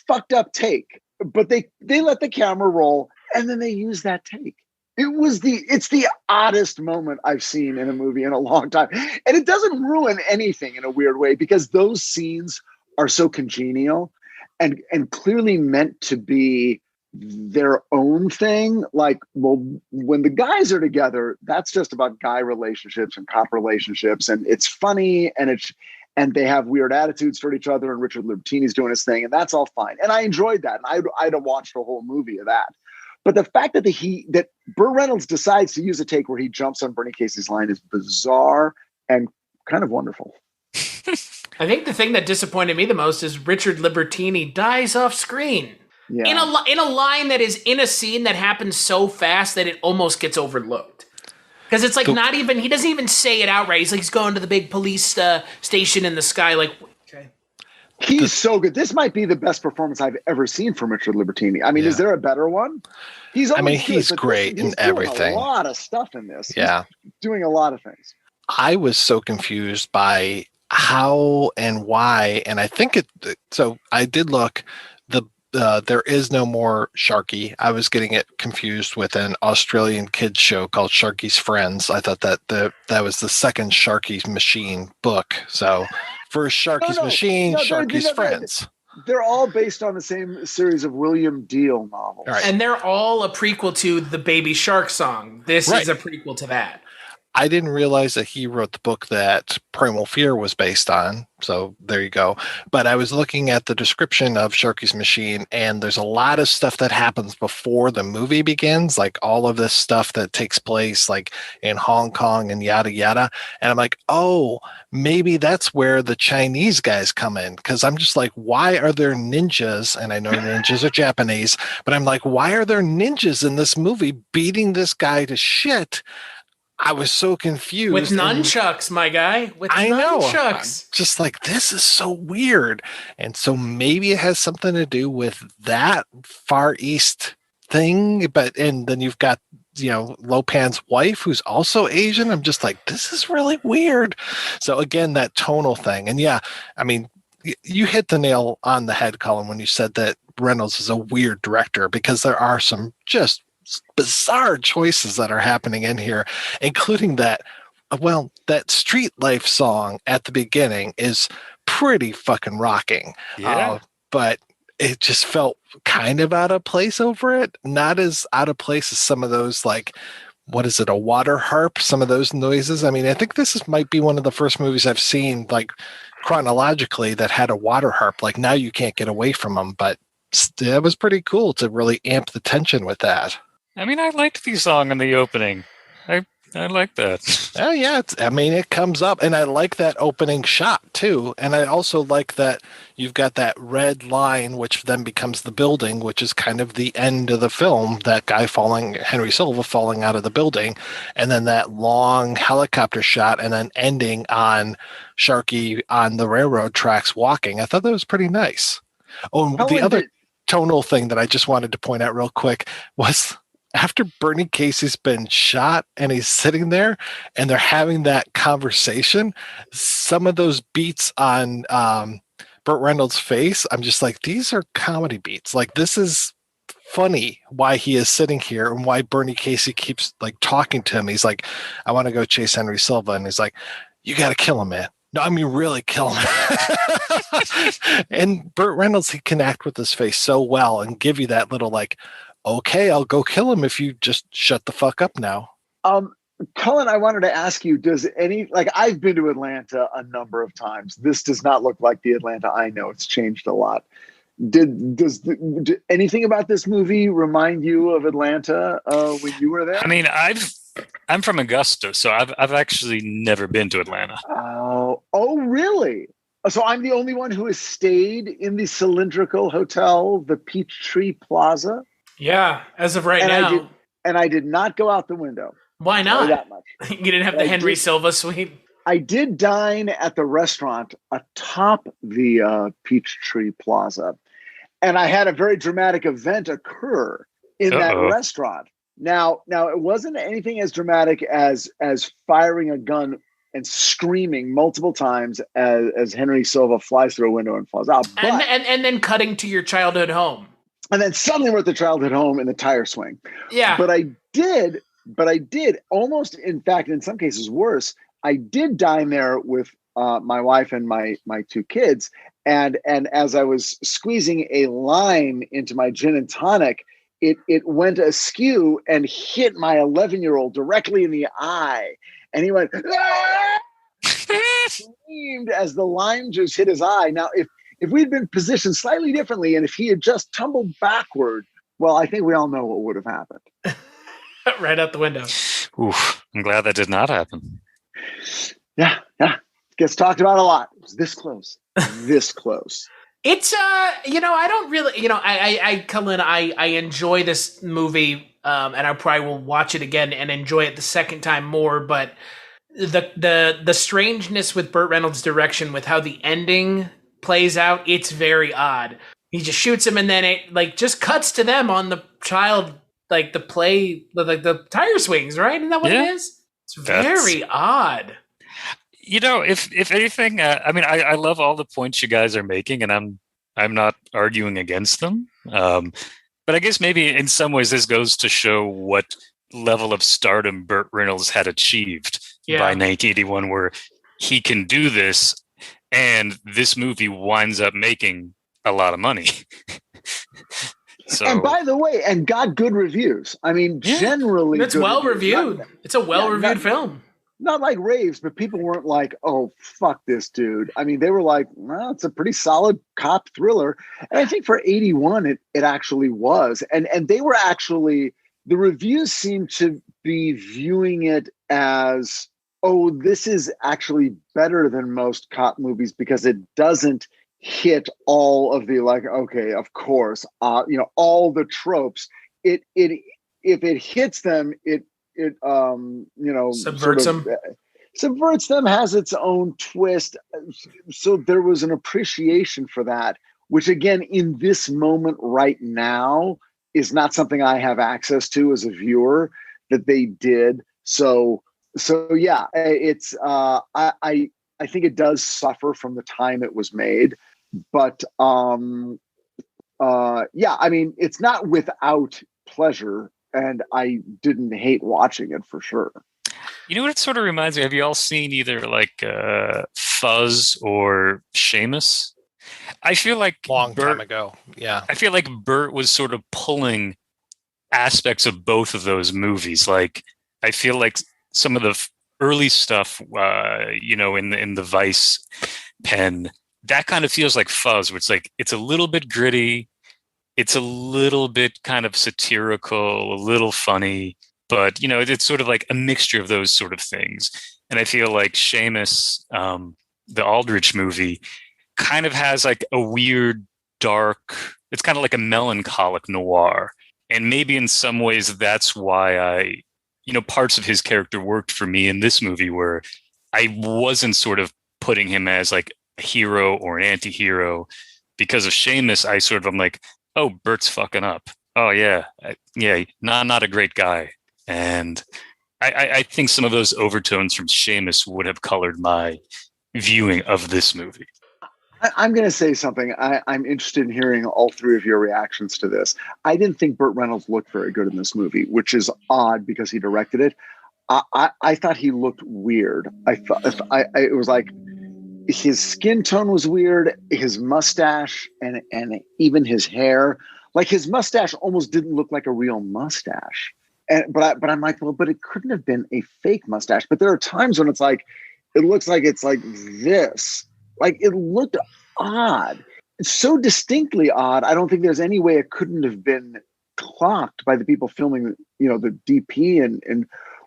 fucked up take, but they let the camera roll and then they use that take. It's the oddest moment I've seen in a movie in a long time. And it doesn't ruin anything in a weird way because those scenes are so congenial and clearly meant to be their own thing. Like, well, when the guys are together, that's just about guy relationships and cop relationships. And it's funny and they have weird attitudes toward each other. And Richard Libertini's doing his thing and that's all fine. And I enjoyed that. And I'd have watched a whole movie of that. But the fact that that Burt Reynolds decides to use a take where he jumps on Bernie Casey's line is bizarre and kind of wonderful. I think the thing that disappointed me the most is Richard Libertini dies off screen. Yeah. In a line that is in a scene that happens so fast that it almost gets overlooked. Because it's like he doesn't even say it outright. He's like, he's going to the big police station in the sky. Like, okay. He's so good. This might be the best performance I've ever seen from Richard Libertini. I mean, is there a better one? He's great in everything. A lot of stuff in this. Yeah. He's doing a lot of things. I was so confused by how and why, and I think so I did look, there is no more Sharky. I was getting it confused with an Australian kids show called Sharky's Friends. I thought that that was the second Sharky's Machine book. So first Sharky's Machine, Sharky's Friends. They're all based on the same series of William Deal novels. Right. And they're all a prequel to the Baby Shark song. This is a prequel to that. I didn't realize that he wrote the book that Primal Fear was based on. So there you go. But I was looking at the description of Sharky's Machine, and there's a lot of stuff that happens before the movie begins, like all of this stuff that takes place like in Hong Kong and yada, yada. And I'm like, oh, maybe that's where the Chinese guys come in. Because I'm just like, why are there ninjas? And I know ninjas are Japanese, but I'm like, why are there ninjas in this movie beating this guy to shit? I was so confused. With nunchucks, my guy. With I know. nunchucks. I'm just like, this is so weird. And so maybe it has something to do with that Far East thing. And then you've got, Lopan's wife, who's also Asian. I'm just like, this is really weird. So again, that tonal thing. And yeah, I mean, you hit the nail on the head, Cullen, when you said that Reynolds is a weird director, because there are some just bizarre choices that are happening in here, including that Street Life song at the beginning is pretty fucking rocking. Yeah. But it just felt kind of out of place over it. Not as out of place as some of those, like, what is it, a water harp? Some of those noises. I mean, I think might be one of the first movies I've seen, like, chronologically that had a water harp. Like, now you can't get away from them, but it was pretty cool to really amp the tension with that. I mean, I liked the song in the opening. I like that. Oh, yeah. It comes up, and I like that opening shot, too. And I also like that you've got that red line, which then becomes the building, which is kind of the end of the film, that guy Henry Silva falling out of the building, and then that long helicopter shot, and then ending on Sharky on the railroad tracks walking. I thought that was pretty nice. Oh, the other tonal thing that I just wanted to point out real quick was after Bernie Casey's been shot and he's sitting there and they're having that conversation, some of those beats on Burt Reynolds' face, I'm just like, these are comedy beats. Like, this is funny why he is sitting here and why Bernie Casey keeps like talking to him. He's like, I want to go chase Henry Silva. And he's like, you got to kill him, man. No, I mean, really kill him. And Burt Reynolds, he can act with his face so well and give you that little like, okay, I'll go kill him if you just shut the fuck up now. Cullen, I wanted to ask you, I've been to Atlanta a number of times. This does not look like the Atlanta I know. It's changed a lot. Does anything about this movie remind you of Atlanta when you were there? I mean, I'm from Augusta, so I've actually never been to Atlanta. Oh, really? So I'm the only one who has stayed in the cylindrical hotel, the Peachtree Plaza. Yeah, as of right now. I did not go out the window. Why not? That much. You didn't have the Henry Silva suite? I did dine at the restaurant atop the Peachtree Plaza, and I had a very dramatic event occur in that restaurant. Now it wasn't anything as dramatic as firing a gun and screaming multiple times as Henry Silva flies through a window and falls out. And then cutting to your childhood home. And then suddenly we're at the childhood home in the tire swing. Yeah. But I did almost, in fact, in some cases worse, I did dine there with my wife and my two kids. And as I was squeezing a lime into my gin and tonic, it went askew and hit my 11-year-old directly in the eye. And he went, ah! Screamed as the lime juice hit his eye. Now, if we'd been positioned slightly differently, and if he had just tumbled backward, Well, I think we all know what would have happened. Right out the window. Oof, I'm glad that did not happen. Yeah. Gets talked about a lot. It was this close. This close. It's I don't really, Cullen, I enjoy this movie, and I probably will watch it again and enjoy it the second time more. But the strangeness with Burt Reynolds' direction, with how the ending plays out, it's very odd. He just shoots him, and then it just cuts to them on the child, the tire swings, right? Isn't that what it is? It's very odd. If anything, I love all the points you guys are making, and I'm not arguing against them. But I guess maybe in some ways this goes to show what level of stardom Burt Reynolds had achieved by 1981, where he can do this, and this movie winds up making a lot of money. So, and by the way, and got good reviews. I mean, generally, it's well reviewed. It's a well reviewed film. Not like raves, but people weren't like, "Oh, fuck this dude." I mean, they were like, "Well, it's a pretty solid cop thriller." And I think for 81, it actually was. And they were actually, the reviews seemed to be viewing it as, "Oh, this is actually better than most cop movies because it doesn't hit all of the okay, of course, all the tropes. If it hits them, it subverts them. Subverts them, has its own twist. So there was an appreciation for that, which again, in this moment right now, is not something I have access to as a viewer that they did. So yeah, it's I think it does suffer from the time it was made, but I mean, it's not without pleasure. And I didn't hate watching it for sure. You know what it sort of reminds me? Have you all seen either Fuzz or Seamus? I feel like long time ago. Yeah. I feel like Burt was sort of pulling aspects of both of those movies. Like, I feel like some of the early stuff, in the Vice pen, that kind of feels like Fuzz, where it's a little bit gritty. It's a little bit kind of satirical, a little funny, but, it's sort of like a mixture of those sort of things. And I feel like Seamus, the Aldrich movie, kind of has like a weird, dark, it's kind of like a melancholic noir. And maybe in some ways that's why parts of his character worked for me in this movie, where I wasn't sort of putting him as like a hero or an anti-hero. Because of Seamus, I'm like, oh, Burt's fucking up. Oh, yeah. Not a great guy. And I think some of those overtones from Seamus would have colored my viewing of this movie. I'm going to say something. I'm interested in hearing all three of your reactions to this. I didn't think Burt Reynolds looked very good in this movie, which is odd because he directed it. I thought he looked weird. It was like, his skin tone was weird, his mustache and even his hair, like his mustache almost didn't look like a real mustache. But I'm like, well, but it couldn't have been a fake mustache. But there are times when it's like, it looks like it's like this. Like, it looked odd. It's so distinctly odd. I don't think there's any way it couldn't have been clocked by the people filming, the DP and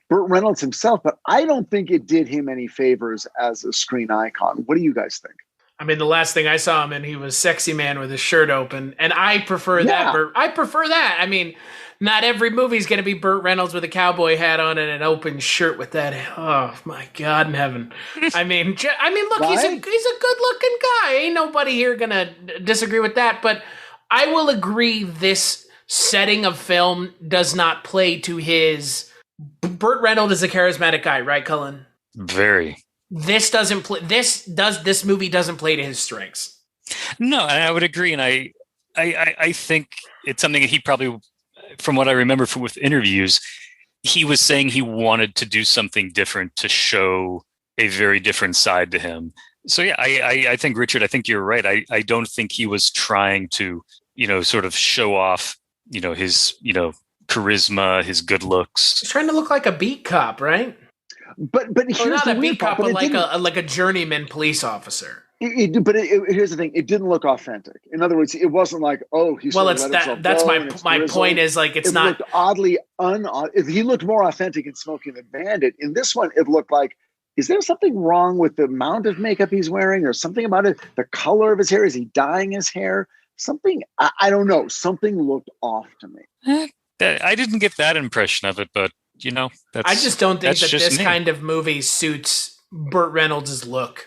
Burt Reynolds himself, but I don't think it did him any favors as a screen icon. What do you guys think? I mean, the last thing I saw him in, he was Sexy Man with his shirt open, and I prefer that. I prefer that. I mean, not every movie's going to be Burt Reynolds with a cowboy hat on and an open shirt with that. Oh my God in heaven! I mean, look, he's a good-looking guy. Ain't nobody here going to disagree with that. But I will agree, this setting of film does not play to his. Burt Reynolds is a charismatic guy, right, Cullen? Very. This movie doesn't play to his strengths. No, and I would agree, and I think it's something that he probably, from what I remember with interviews, he was saying he wanted to do something different to show a very different side to him. So yeah, I think, Richard, I think you're right. I don't think he was trying to, sort of show off, his, charisma, his good looks. He's trying to look like a beat cop, right? But here's not the a beat weird cop, part, but like a journeyman police officer. Here's the thing: it didn't look authentic. In other words, it wasn't like, oh, he's well, it's that. That's my point. Is like it's not looked oddly he looked more authentic in Smokey and the Bandit. In this one, it looked like, is there something wrong with the amount of makeup he's wearing, or something about it? The color of his hair? Is he dyeing his hair? Something I don't know. Something looked off to me. I didn't get that impression of it, but I just don't think that this kind of movie suits Burt Reynolds' look.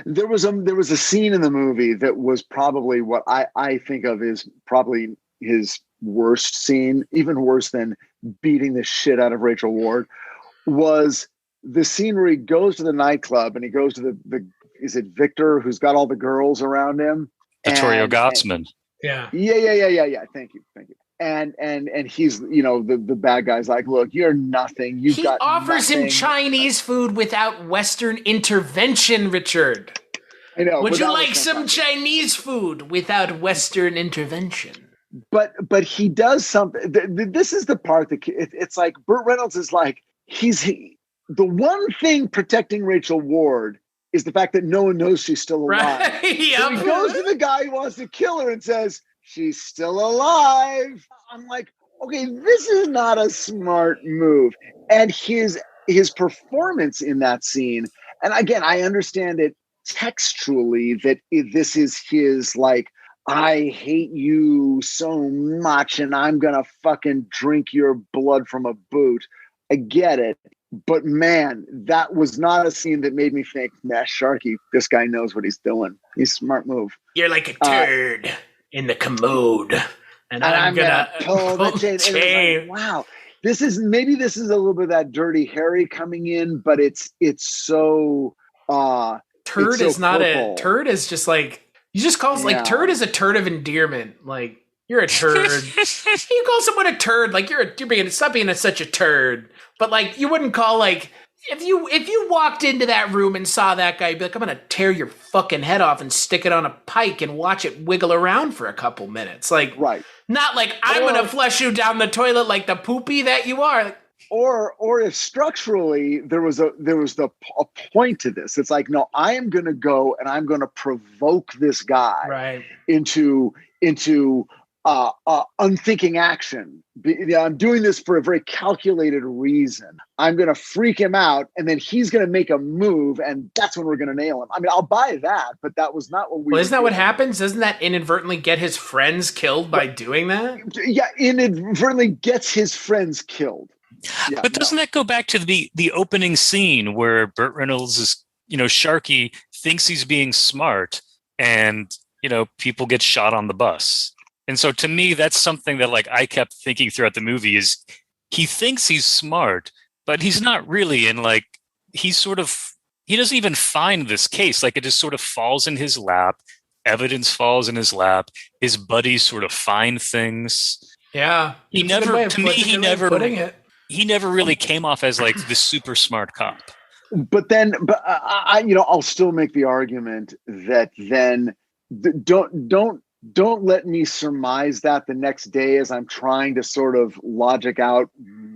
There was a scene in the movie that was probably what I think of as probably his worst scene, even worse than beating the shit out of Rachel Ward, was the scene where he goes to the nightclub and he goes to the is it Victor, who's got all the girls around him? Vittorio Gottsman. Yeah. Thank you. And he's, the bad guy's like, look, you're nothing. He offers him Chinese food without Western intervention, Richard. I know. Would you like some Chinese food without Western intervention? But he does something. This is the part that it's like Burt Reynolds is like, the one thing protecting Rachel Ward is the fact that no one knows she's still alive. Right. Yep. So he goes to the guy who wants to kill her and says, she's still alive. I'm like, okay, this is not a smart move. And his performance in that scene, and again, I understand it textually that this is his like, I hate you so much and I'm gonna fucking drink your blood from a boot. I get it. But man, that was not a scene that made me think, nah, Sharky, this guy knows what he's doing. He's a smart move. You're like a turd in the commode, and I'm gonna pull the chain. Like, wow, this is a little bit of that Dirty Harry coming in, but it's so turd it's is so not purple. a turd is just like you just call like turd is a turd of endearment. Like you're a turd. You call someone a turd, like stop being such a turd. But like you wouldn't call like. If you walked into that room and saw that guy, you'd be like, I'm going to tear your fucking head off and stick it on a pike and watch it wiggle around for a couple minutes. Like, right. Not like, I'm going to flush you down the toilet like the poopy that you are. Like, or if structurally there was a point to this. It's like, no, I am going to go and I'm going to provoke this guy into unthinking action. I'm doing this for a very calculated reason. I'm going to freak him out, and then he's going to make a move, and that's when we're going to nail him. I mean, I'll buy that, but that was not what we. Well, isn't that what happens? Doesn't that inadvertently get his friends killed by doing that? Yeah, inadvertently gets his friends killed. Yeah, but doesn't that go back to the opening scene where Burt Reynolds is, Sharky thinks he's being smart, and people get shot on the bus. And so to me, that's something that like I kept thinking throughout the movie is he thinks he's smart, but he's not really. And like, he doesn't even find this case. Like it just sort of falls in his lap. Evidence falls in his lap. His buddies sort of find things. Yeah. He never really came off as like the super smart cop. But I'll still make the argument that then don't let me surmise that the next day as I'm trying to sort of logic out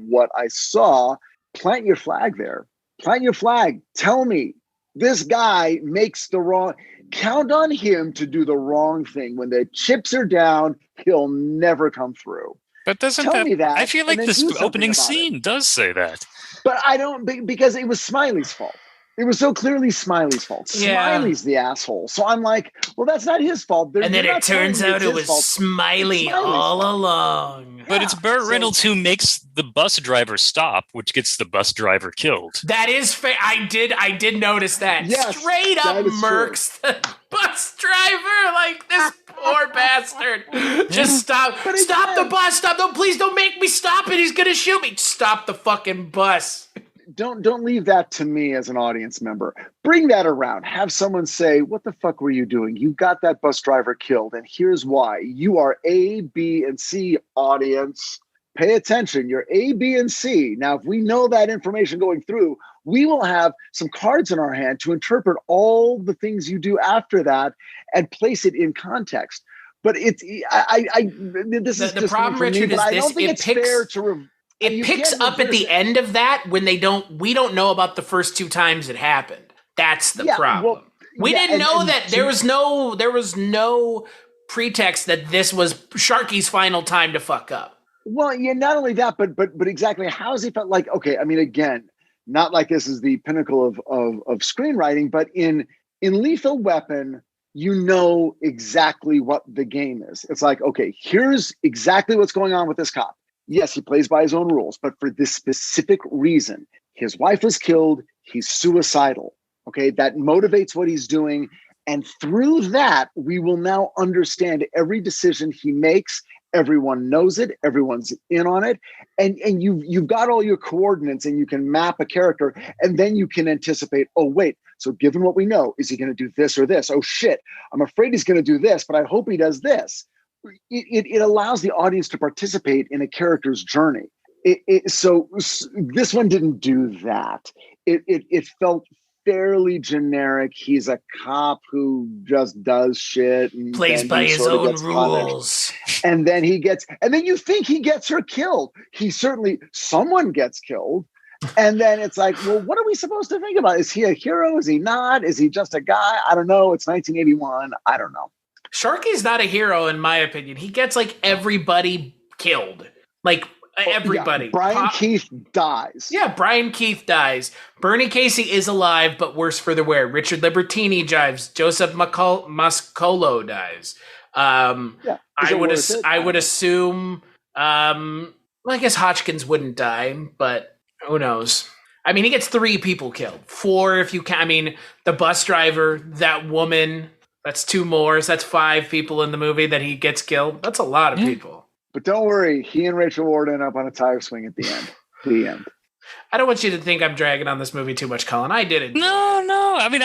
what I saw. Plant your flag there. Plant your flag. Tell me this guy makes the wrong. Count on him to do the wrong thing. When the chips are down, he'll never come through. But doesn't Tell me that? I feel like this opening scene does say that. But I don't, because it was Smiley's fault. It was so clearly Smiley's fault. Yeah. Smiley's the asshole. So I'm like, well, that's not his fault. And then it turns out it was Smiley all along. But it's Burt Reynolds who makes the bus driver stop, which gets the bus driver killed. That is fair. I did notice that. Yes, straight up that is murks the bus driver. Like, this poor bastard. Just stop. Stop the bus. Stop. No, please don't make me stop it. He's going to shoot me. Stop the fucking bus. Don't leave that to me as an audience member. Bring that around. Have someone say, what the fuck were you doing? You got that bus driver killed, and here's why. You are A, B, and C, audience. Pay attention. You're A, B, and C. Now, if we know that information going through, we will have some cards in our hand to interpret all the things you do after that and place it in context. But this is the problem, Richard, is I don't think it's fair to it picks up at the end of that when we don't know about the first two times it happened. That's the problem. We didn't know that there was no pretext that this was Sharky's final time to fuck up. Well, yeah, not only that, but exactly how has he felt like, okay, I mean, again, not like this is the pinnacle of screenwriting, but in Lethal Weapon, you know exactly what the game is. It's like, okay, here's exactly what's going on with this cop. Yes, he plays by his own rules, but for this specific reason, his wife was killed, he's suicidal. Okay, that motivates what he's doing. And through that, we will now understand every decision he makes. Everyone knows it. Everyone's in on it. And you've got all your coordinates and you can map a character. And then you can anticipate, oh, wait, so given what we know, is he going to do this or this? Oh, shit, I'm afraid he's going to do this, but I hope he does this. It allows the audience to participate in a character's journey. So this one didn't do that. It felt fairly generic. He's a cop who just does shit and plays by his own rules. And then you think he gets her killed. Someone gets killed. And then it's like, well, what are we supposed to think about? Is he a hero? Is he not? Is he just a guy? I don't know. It's 1981. I don't know. Sharky's not a hero, in my opinion. He gets like everybody killed. Like everybody. Yeah. Brian Keith dies. Yeah, Brian Keith dies. Bernie Casey is alive, but worse for the wear. Richard Libertini dies. Joseph Mascolo dies. I would assume. Well, I guess Hodgkins wouldn't die, but who knows? I mean, he gets 3 people killed. 4 if you can. I mean, the bus driver, that woman. That's 2 more. So that's 5 people in the movie that he gets killed. That's a lot of people. But don't worry, he and Rachel Ward end up on a tire swing at the end. The end. I don't want you to think I'm dragging on this movie too much, Cullen. I didn't. No. I mean,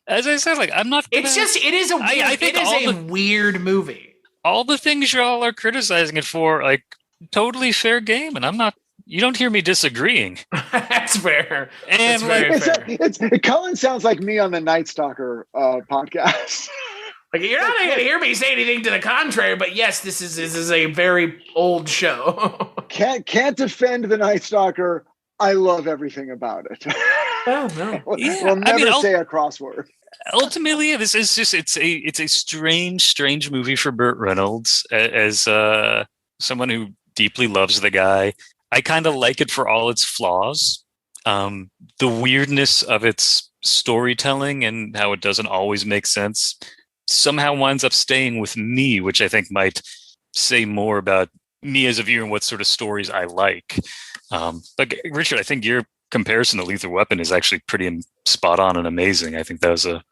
as I said, like, I'm not. It is a weird movie. All the things y'all are criticizing it for, like, totally fair game, and I'm not. You don't hear me disagreeing. That's fair. And Cullen sounds like me on the Night Stalker podcast. Like, you're not going to hear me say anything to the contrary, but yes, this is a very old show. Can't defend the Night Stalker. I love everything about it. Oh, no. We'll never say a crossword. Ultimately, this is just it's a strange movie for Burt Reynolds as someone who deeply loves the guy. I kind of like it for all its flaws. The weirdness of its storytelling and how it doesn't always make sense somehow winds up staying with me, which I think might say more about me as a viewer and what sort of stories I like. But Richard, I think your comparison to Lethal Weapon is actually pretty spot on and amazing. I think that was a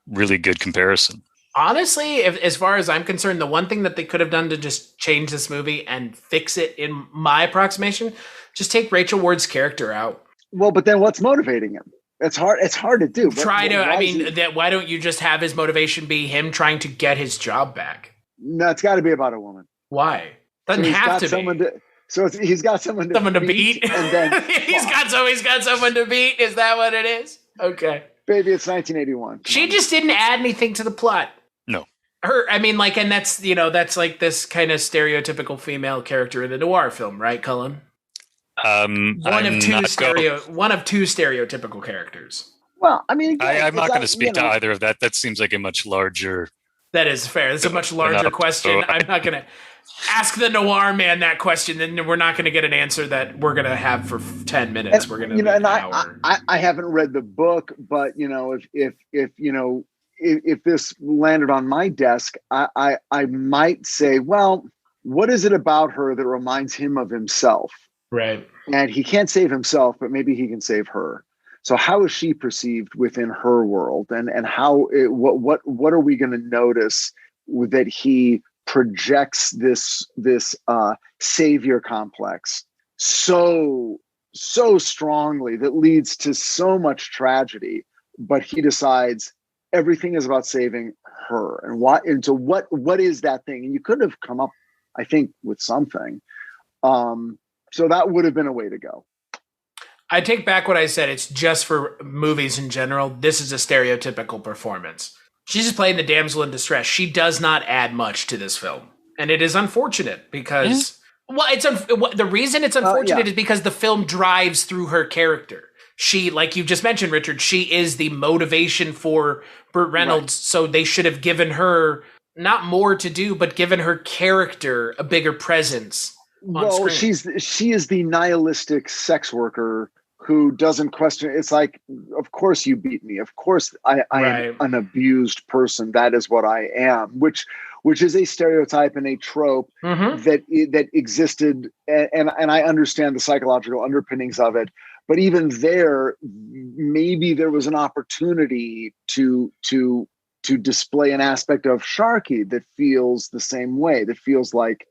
really good comparison. Honestly, as far as I'm concerned, the one thing that they could have done to just change this movie and fix it, in my approximation, just take Rachel Ward's character out. Well, but then what's motivating him? It's hard to do. Why don't you just have his motivation be him trying to get his job back? No, it's got to be about a woman. Why? Doesn't have to be. He's got someone to beat. And then he's got someone to beat. Is that what it is? Okay. Baby, it's 1981. She just didn't add anything to the plot. No. And that's like this kind of stereotypical female character in a noir film, right, Cullen? One of two stereotypical characters. Well, I mean, again, I'm not going to speak to either of that. That seems like a much larger. That is fair. It's a much larger question. I'm not going to ask the noir man that question, then we're not going to get an answer that we're going to have for 10 minutes. And, we're going to an hour. I haven't read the book, but if this landed on my desk, I might say, well, what is it about her that reminds him of himself? Right. And he can't save himself, but maybe he can save her. So how is she perceived within her world? And what are we going to notice that he projects this savior complex so strongly that leads to so much tragedy, but he decides everything is about saving her. And what is that thing? And you could have come up, I think, with something. So that would have been a way to go. I take back what I said. It's just for movies in general. This is a stereotypical performance. She's just playing the damsel in distress. She does not add much to this film. And it is unfortunate because, the reason it's unfortunate is because the film drives through her character. she, like you just mentioned, Richard, she is the motivation for Burt Reynolds. Right. So they should have given her not more to do, but given her character a bigger presence on screen. She is the nihilistic sex worker who doesn't question. It's like, of course you beat me. Of course I am an abused person. That is what I am, which is a stereotype and a trope that existed. And I understand the psychological underpinnings of it. But even there, maybe there was an opportunity to display an aspect of Sharky that feels the same way, that feels like,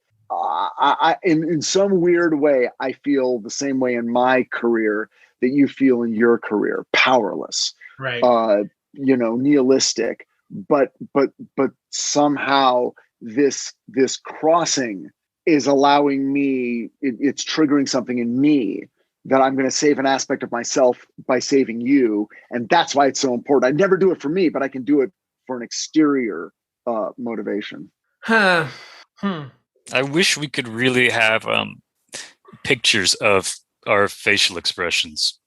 in some weird way, I feel the same way in my career that you feel in your career, powerless, right? Nihilistic, but somehow this crossing is allowing me. It's triggering something in me that I'm going to save an aspect of myself by saving you, and that's why it's so important. I never do it for me, but I can do it for an exterior motivation. I wish we could really have pictures of our facial expressions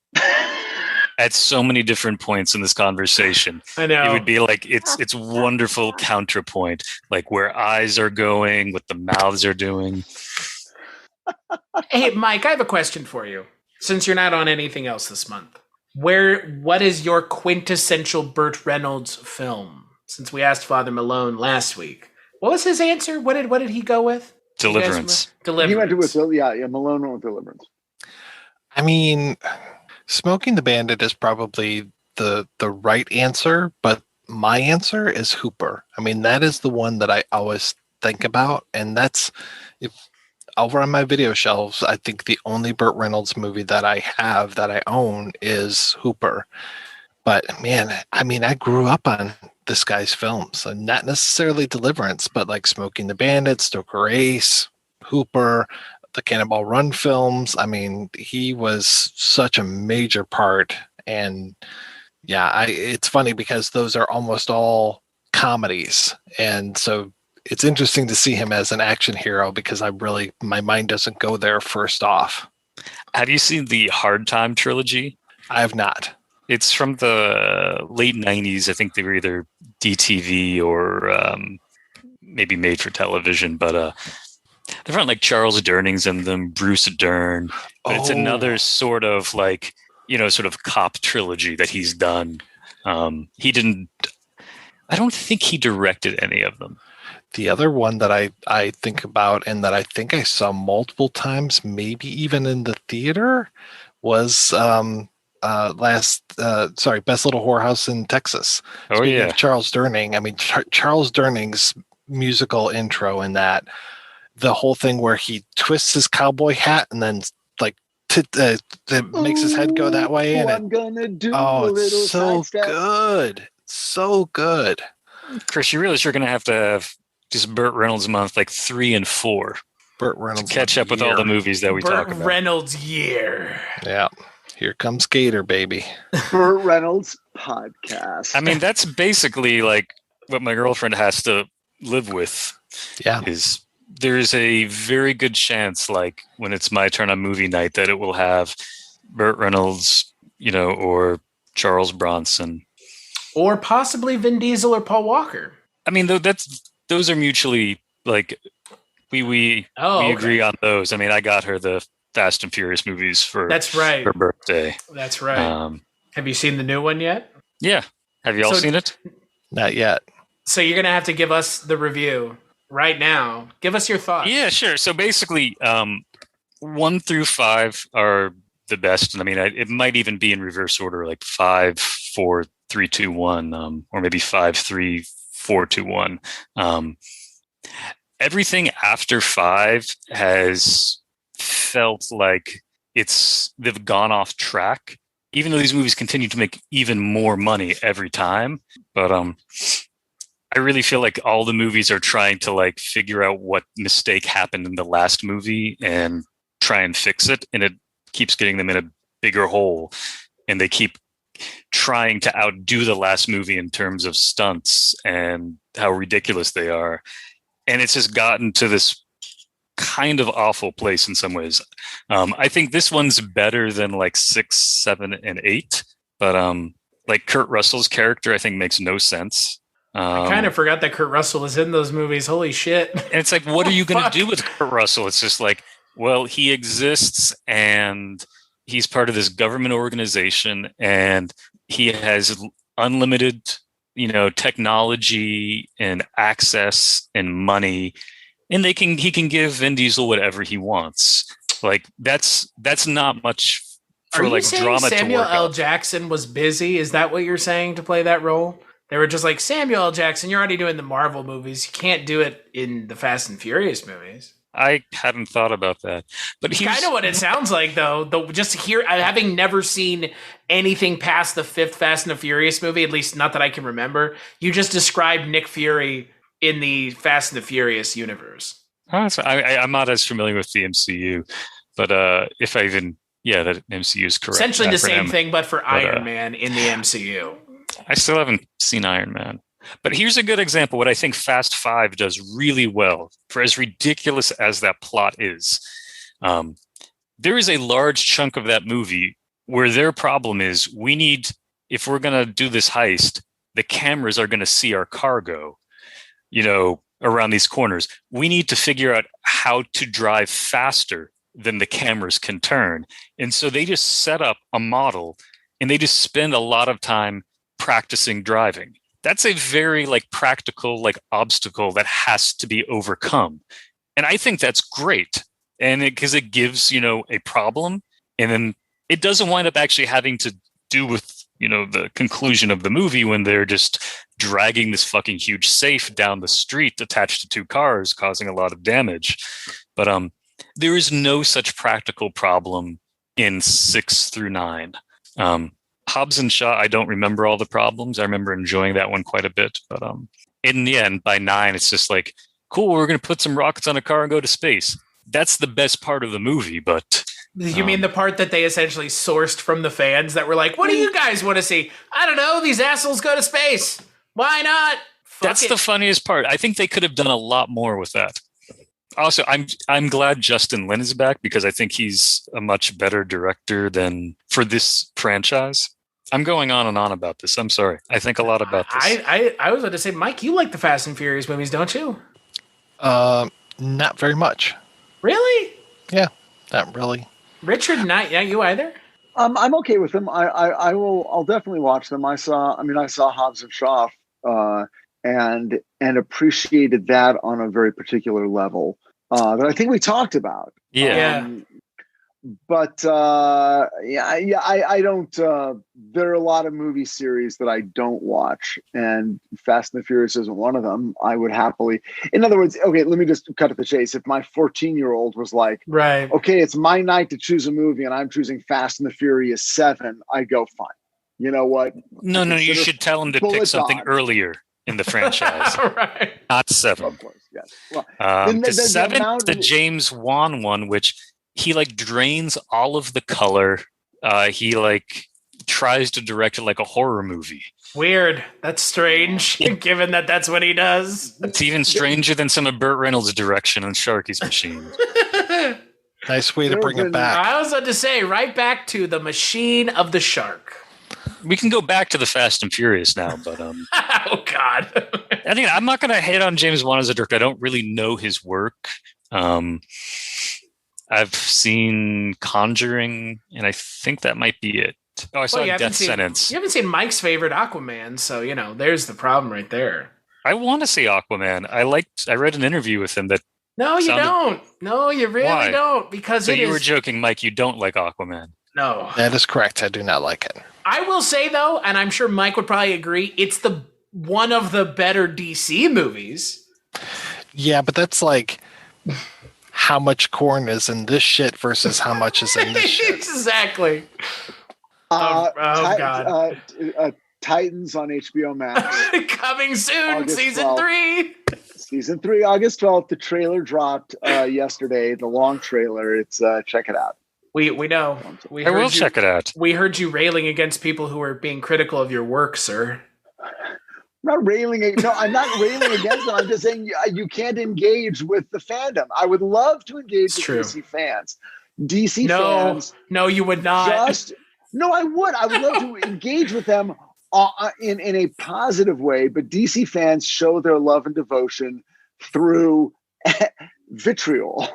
at so many different points in this conversation. I know. It would be like it's wonderful counterpoint, like where eyes are going, what the mouths are doing. Hey, Mike, I have a question for you. Since you're not on anything else this month, what is your quintessential Burt Reynolds film? Since we asked Father Malone last week, what was his answer? What did he go with? Deliverance. He went with Malone went with Deliverance. I mean, Smoking the Bandit is probably the right answer, but my answer is Hooper. I mean, that is the one that I always think about, and that's over on my video shelves. I think the only Burt Reynolds movie that I have that I own is Hooper. But man, I mean, I grew up on this guy's films, and not necessarily Deliverance, but like Smoking the Bandit, Stoker Ace, Hooper, the Cannonball Run films. I mean, he was such a major part. And yeah, it's funny because those are almost all comedies. And so it's interesting to see him as an action hero because my mind doesn't go there first off. Have you seen the Hard Time trilogy? I have not. It's from the late 90s. I think they were either DTV or maybe made for television, but they've got like Charles Durning's in them, Bruce Dern. But it's another sort of like, sort of cop trilogy that he's done. I don't think he directed any of them. The other one that I think about and that I think I saw multiple times, maybe even in the theater, was Best Little Whorehouse in Texas. Speaking of Charles Durning, I mean, Charles Durning's musical intro in that, the whole thing where he twists his cowboy hat and then like makes his head go that way, and I'm gonna do it's so good, so good. Chris, you realize you're gonna have to have just Burt Reynolds Month like 3 and 4. Burt Reynolds to catch up with all the movies that we talk about. Burt Reynolds year. Yeah. Here comes Gator, baby. Burt Reynolds podcast. I mean, that's basically like what my girlfriend has to live with. Yeah. There's a very good chance, like when it's my turn on movie night, that it will have Burt Reynolds, or Charles Bronson. Or possibly Vin Diesel or Paul Walker. I mean, those are mutually like we agree on those. I mean, I got her the Fast and Furious movies for her birthday. That's right. Have you seen the new one yet? Yeah. Have you all seen it? Not yet. So you're gonna have to give us the review right now. Give us your thoughts. Yeah, sure. So basically, 1 through 5 are the best, and I mean, it might even be in reverse order, like 5, 4, 3, 2, 1, or maybe 5, 3, 4, 2, 1. Everything after 5 has felt like they've gone off track, even though these movies continue to make even more money every time. But I really feel like all the movies are trying to like figure out what mistake happened in the last movie and try and fix it, and it keeps getting them in a bigger hole, and they keep trying to outdo the last movie in terms of stunts and how ridiculous they are. And it's just gotten to this kind of awful place in some ways. I think this one's better than like 6, 7, and 8, but like Kurt Russell's character, I think makes no sense. I kind of forgot that Kurt Russell was in those movies. Holy shit. And it's like, what are you going to do with Kurt Russell? It's just like, well, he exists and he's part of this government organization and he has unlimited, technology and access and money, and he can give Vin Diesel whatever he wants. Like that's not much for like drama to work Samuel L. out. Jackson was busy? Is that what you're saying to play that role? They were just like, Samuel L. Jackson, you're already doing the Marvel movies. You can't do it in the Fast and Furious movies. I hadn't thought about that, but It's kind of what it sounds like, though. Just having never seen anything past the 5th Fast and the Furious movie, at least not that I can remember. You just described Nick Fury in the Fast and the Furious universe. I'm not as familiar with the MCU, but if I even, that MCU is correct. Essentially the same thing, but for Iron Man in the MCU. I still haven't seen Iron Man. But here's a good example. What I think Fast 5 does really well, for as ridiculous as that plot is, there is a large chunk of that movie where their problem is if we're going to do this heist, the cameras are going to see our cargo, around these corners. We need to figure out how to drive faster than the cameras can turn. And so they just set up a model and they just spend a lot of time practicing driving. That's a very practical obstacle that has to be overcome. And I think that's great. And because it gives, a problem, and then it doesn't wind up actually having to do with, the conclusion of the movie when they're just dragging this fucking huge safe down the street attached to 2 cars, causing a lot of damage. But there is no such practical problem in 6 through 9. Hobbs and Shaw, I don't remember all the problems. I remember enjoying that one quite a bit. But in the end, by 9, it's just like, cool, we're going to put some rockets on a car and go to space. That's the best part of the movie, but... You mean the part that they essentially sourced from the fans that were like, what do you guys want to see? I don't know, these assholes go to space. Why not? That's the funniest part. I think they could have done a lot more with that. Also, I'm glad Justin Lin is back because I think he's a much better director than for this franchise. I'm going on and on about this. I'm sorry. I think a lot about this. I was about to say, Mike, you like the Fast and Furious movies, don't you? Not very much. Really? Yeah, not really. Richard, not you either? I'm okay with them. I'll definitely watch them. I saw Hobbs and Shaw, and appreciated that on a very particular level that I think we talked about. Yeah. But I don't. There are a lot of movie series that I don't watch, and Fast and the Furious isn't one of them. I would happily. In other words, okay, let me just cut to the chase. If my 14-year-old was like, right, okay, it's my night to choose a movie, and I'm choosing Fast and the Furious 7, I go, fine. You know what? No, you should tell him to pick something earlier in the franchise, right? Not 7. Of course, yes. Well, the 7, the James Wan one, which. He drains all of the color. He tries to direct it like a horror movie. Weird. That's strange, given that that's what he does. It's even stranger than some of Burt Reynolds' direction on Sharky's Machine. Nice way to bring it back. I was about to say, right back to the machine of the shark. We can go back to the Fast and Furious now, but oh God. I think I'm not going to hate on James Wan as a director. I don't really know his work. I've seen Conjuring, and I think that might be it. Oh, I saw Death Sentence. You haven't seen Mike's favorite Aquaman, so, there's the problem right there. I want to see Aquaman. I read an interview with him that... No, you don't. No, you really don't. Because so you were joking, Mike, you don't like Aquaman. No. That is correct. I do not like it. I will say, though, and I'm sure Mike would probably agree, it's one of the better DC movies. Yeah, but that's how much corn is in this shit versus how much is in this shit. Exactly. God. Titans on HBO Max. Coming soon, August Season 12th. 3. Season 3, August 12th. The trailer dropped yesterday, the long trailer. It's check it out. We know. I will check it out. We heard you railing against people who are being critical of your work, sir. not railing. No, I'm not railing against them. I'm just saying you can't engage with the fandom. I would love to engage with DC fans. DC fans. No, you would not. No, I would. I would love to engage with them in a positive way. But DC fans show their love and devotion through vitriol.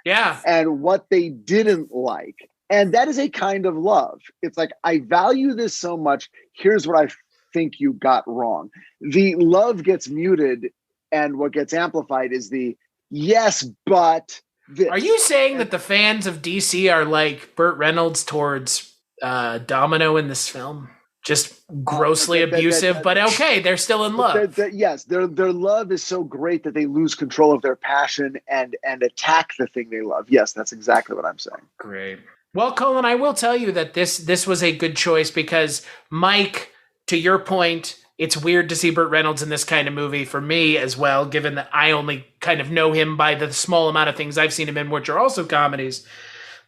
Yeah. And what they didn't like. And that is a kind of love. It's like, I value this so much. Here's what I think you got wrong. The love gets muted, and what gets amplified is the yes, but this. Are you saying that the fans of DC are like Burt Reynolds towards Domino in this film? Just grossly abusive, but okay, they're still in love. Yes, their love is so great that they lose control of their passion and attack the thing they love. Yes, that's exactly what I'm saying. Great. Well, Cullen, I will tell you that this was a good choice because, Mike, to your point, it's weird to see Burt Reynolds in this kind of movie for me as well, given that I only kind of know him by the small amount of things I've seen him in, which are also comedies.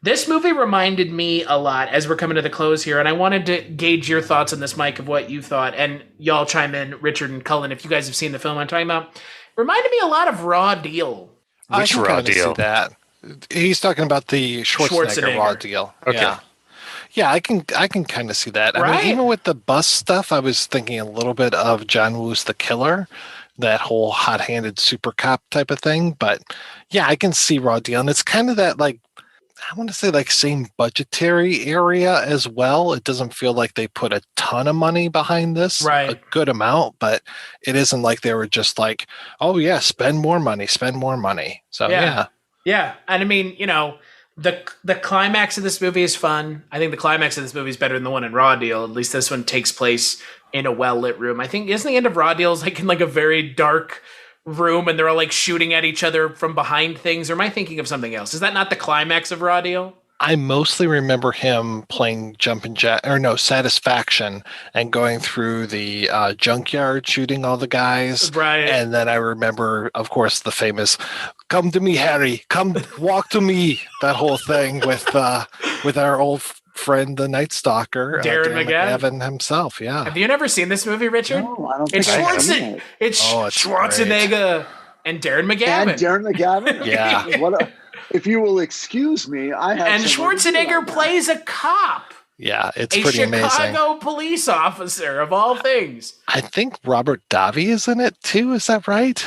This movie reminded me a lot as we're coming to the close here, and I wanted to gauge your thoughts on this, Mike, of what you thought, and y'all chime in, Richard and Cullen, if you guys have seen the film I'm talking about. Reminded me a lot of Raw Deal. Which Raw Deal? That. He's talking about the Schwarzenegger Raw Deal. Okay. Yeah, I can kind of see that. Right? I mean, even with the bus stuff, I was thinking a little bit of John Woo's The Killer, that whole hot-handed super cop type of thing. But yeah, I can see Raw Deal, and it's kind of that, like, I want to say, like, same budgetary area as well. It doesn't feel like they put a ton of money behind this, right? A good amount, but it isn't like they were just like, oh yeah, spend more money. So yeah. Yeah, and I mean, you know, the climax of this movie is fun. I think the climax of this movie is better than the one in Raw Deal. At least this one takes place in a well-lit room. I think, isn't the end of Raw Deal like in like a very dark room and they're all like shooting at each other from behind things? Or am I thinking of something else? Is that not the climax of Raw Deal? I mostly remember him playing Satisfaction and going through the junkyard shooting all the guys. Right. And then I remember, of course, the famous "Come to me, Harry. Come walk to me." That whole thing with our old friend, the Night Stalker, Darren McGavin himself. Yeah. Have you never seen this movie, Richard? No, I don't think I've seen it. It's Schwarzenegger and Darren McGavin. Yeah. If you will excuse me, I have. And Schwarzenegger plays a cop. Yeah, it's pretty amazing. A Chicago police officer, of all things. I think Robert Davi is in it too. Is that right?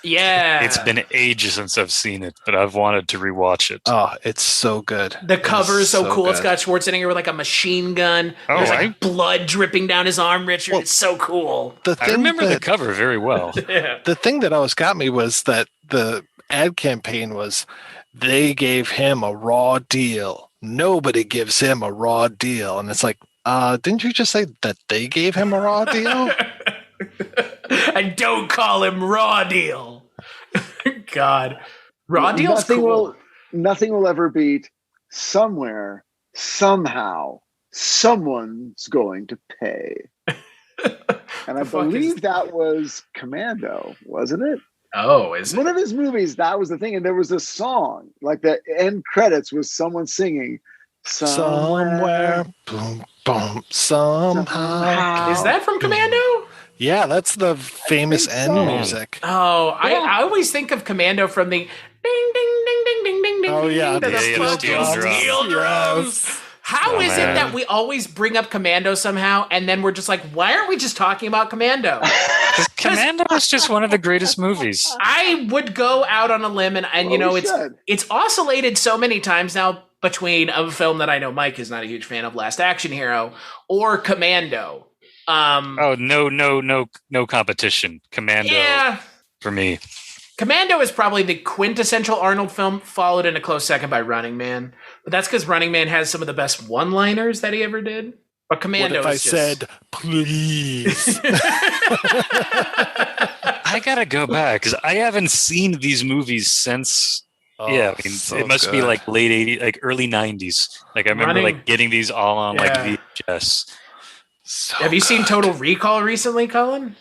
Yeah. It's been ages since I've seen it, but I've wanted to rewatch it. Oh, it's so good. The cover is so cool. Good. It's got Schwarzenegger with like a machine gun. There's like blood dripping down his arm, Richard. It's so cool. I remember the cover very well. Yeah. The thing that always got me was that the ad campaign was, they gave him a raw deal. Nobody gives him a raw deal. And it's like, didn't you just say that they gave him a raw deal? And don't call him Raw Deal. God. Raw Deal's cool. Nothing will ever beat somewhere, somehow, someone's going to pay. And I believe that was Commando, wasn't it? Oh, is it? One of his movies, that was the thing. And there was a song, like the end credits was someone singing somewhere, boom, boom, somehow. Is that from Commando? Yeah, that's the famous end music. Oh, yeah. I always think of Commando from the ding, ding, ding, ding, ding, ding, ding. Oh, yeah. The steel drums. How is it that we always bring up Commando somehow, and then we're just like, why aren't we just talking about Commando? Commando is just one of the greatest movies. I would go out on a limb, and you know, it's oscillated so many times now between a film that I know Mike is not a huge fan of, Last Action Hero, or Commando. No competition. Commando for me. Commando is probably the quintessential Arnold film, followed in a close second by Running Man. But that's because Running Man has some of the best one-liners that he ever did. But Commando what if I said, please? I gotta go back because I haven't seen these movies since. It must be like late 80s, like early 90s. Like I remember like getting these all on like VHS. Have you seen Total Recall recently, Cullen?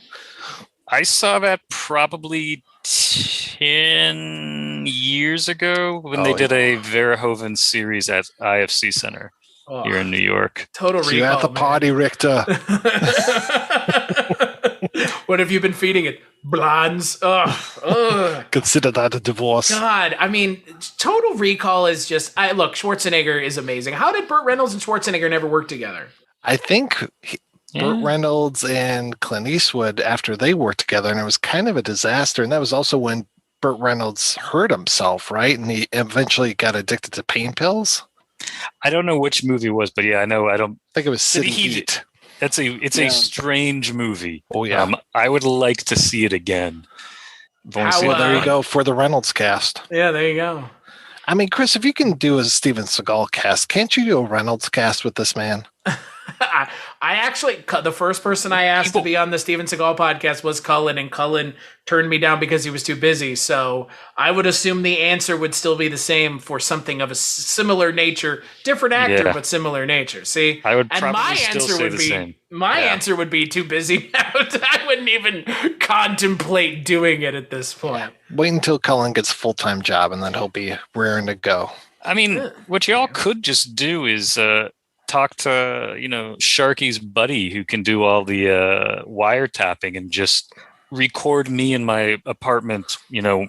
I saw that probably 10 years ago when they did a Verhoeven series at IFC Center here in New York. Total Recall. You at the party, Richter. What have you been feeding it? Blondes. Ugh. Consider that a divorce. God, I mean, Total Recall is just. Look, Schwarzenegger is amazing. How did Burt Reynolds and Schwarzenegger never work together? I think Burt Reynolds and Clint Eastwood, after they worked together, and it was kind of a disaster. And that was also when Burt Reynolds hurt himself, right? And he eventually got addicted to pain pills. I don't know which movie it was, but yeah, I know. I think it was City Heat. It's a strange movie. Oh yeah, I would like to see it again. There you go for the Reynolds cast. Yeah, there you go. I mean, Chris, if you can do a Steven Seagal cast, can't you do a Reynolds cast with this man? I actually, the first person I asked to be on the Steven Seagal podcast was Cullen, and Cullen turned me down because he was too busy. So I would assume the answer would still be the same for something of a similar nature, different actor, but similar nature. See, I would probably still say the same. My answer would be too busy. I wouldn't even contemplate doing it at this point. Wait until Cullen gets a full-time job, and then he'll be raring to go. I mean, what y'all could just do is talk to, Sharky's buddy who can do all the wiretapping and just record me in my apartment,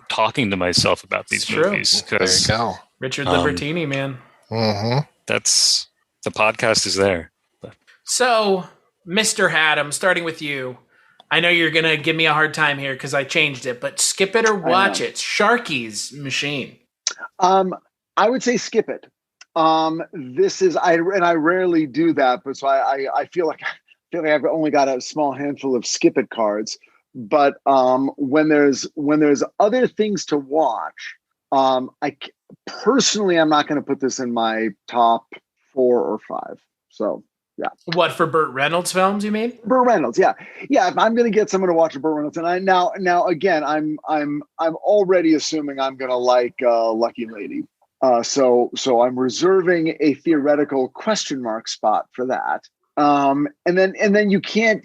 talking to myself about these movies. There you go. Richard Libertini, man. Mm-hmm. That's the podcast is there. So, Mr. Hatem, starting with you. I know you're going to give me a hard time here because I changed it, but skip it or watch it. Sharky's Machine. I would say skip it. This is I rarely do that, but so I feel like I've only got a small handful of skip it cards. But when there's other things to watch, I'm not going to put this in my top 4 or 5. So yeah. What, for Burt Reynolds films? You mean? Burt Reynolds, yeah. If I'm going to get someone to watch a Burt Reynolds, and now again, I'm already assuming I'm going to like Lucky Lady. So I'm reserving a theoretical question mark spot for that. And then you can't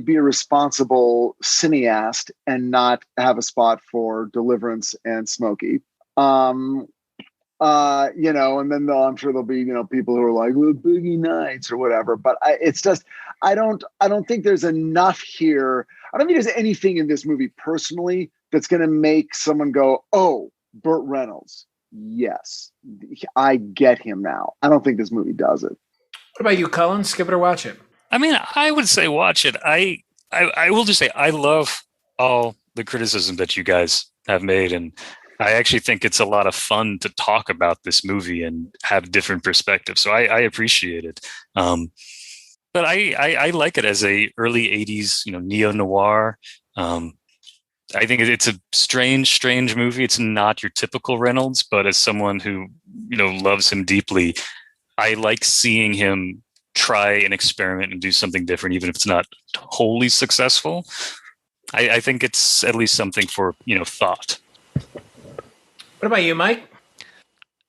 be a responsible cineast and not have a spot for Deliverance and Smokey. And then I'm sure there'll be, people who are like, well, Boogie Nights or whatever. But I don't think there's enough here. I don't think there's anything in this movie personally that's going to make someone go, oh, Burt Reynolds. Yes, I get him now. I don't think this movie does it. What about you, Cullen? Skip it or watch it? I mean, I would say watch it. I will just say I love all the criticism that you guys have made, and I actually think it's a lot of fun to talk about this movie and have different perspectives. So I appreciate it. But I like it as a early 80s, neo-noir. I think it's a strange movie. It's not your typical Reynolds, but as someone who, loves him deeply, I like seeing him try and experiment and do something different, even if it's not wholly successful. I think it's at least something for, thought. What about you, Mike?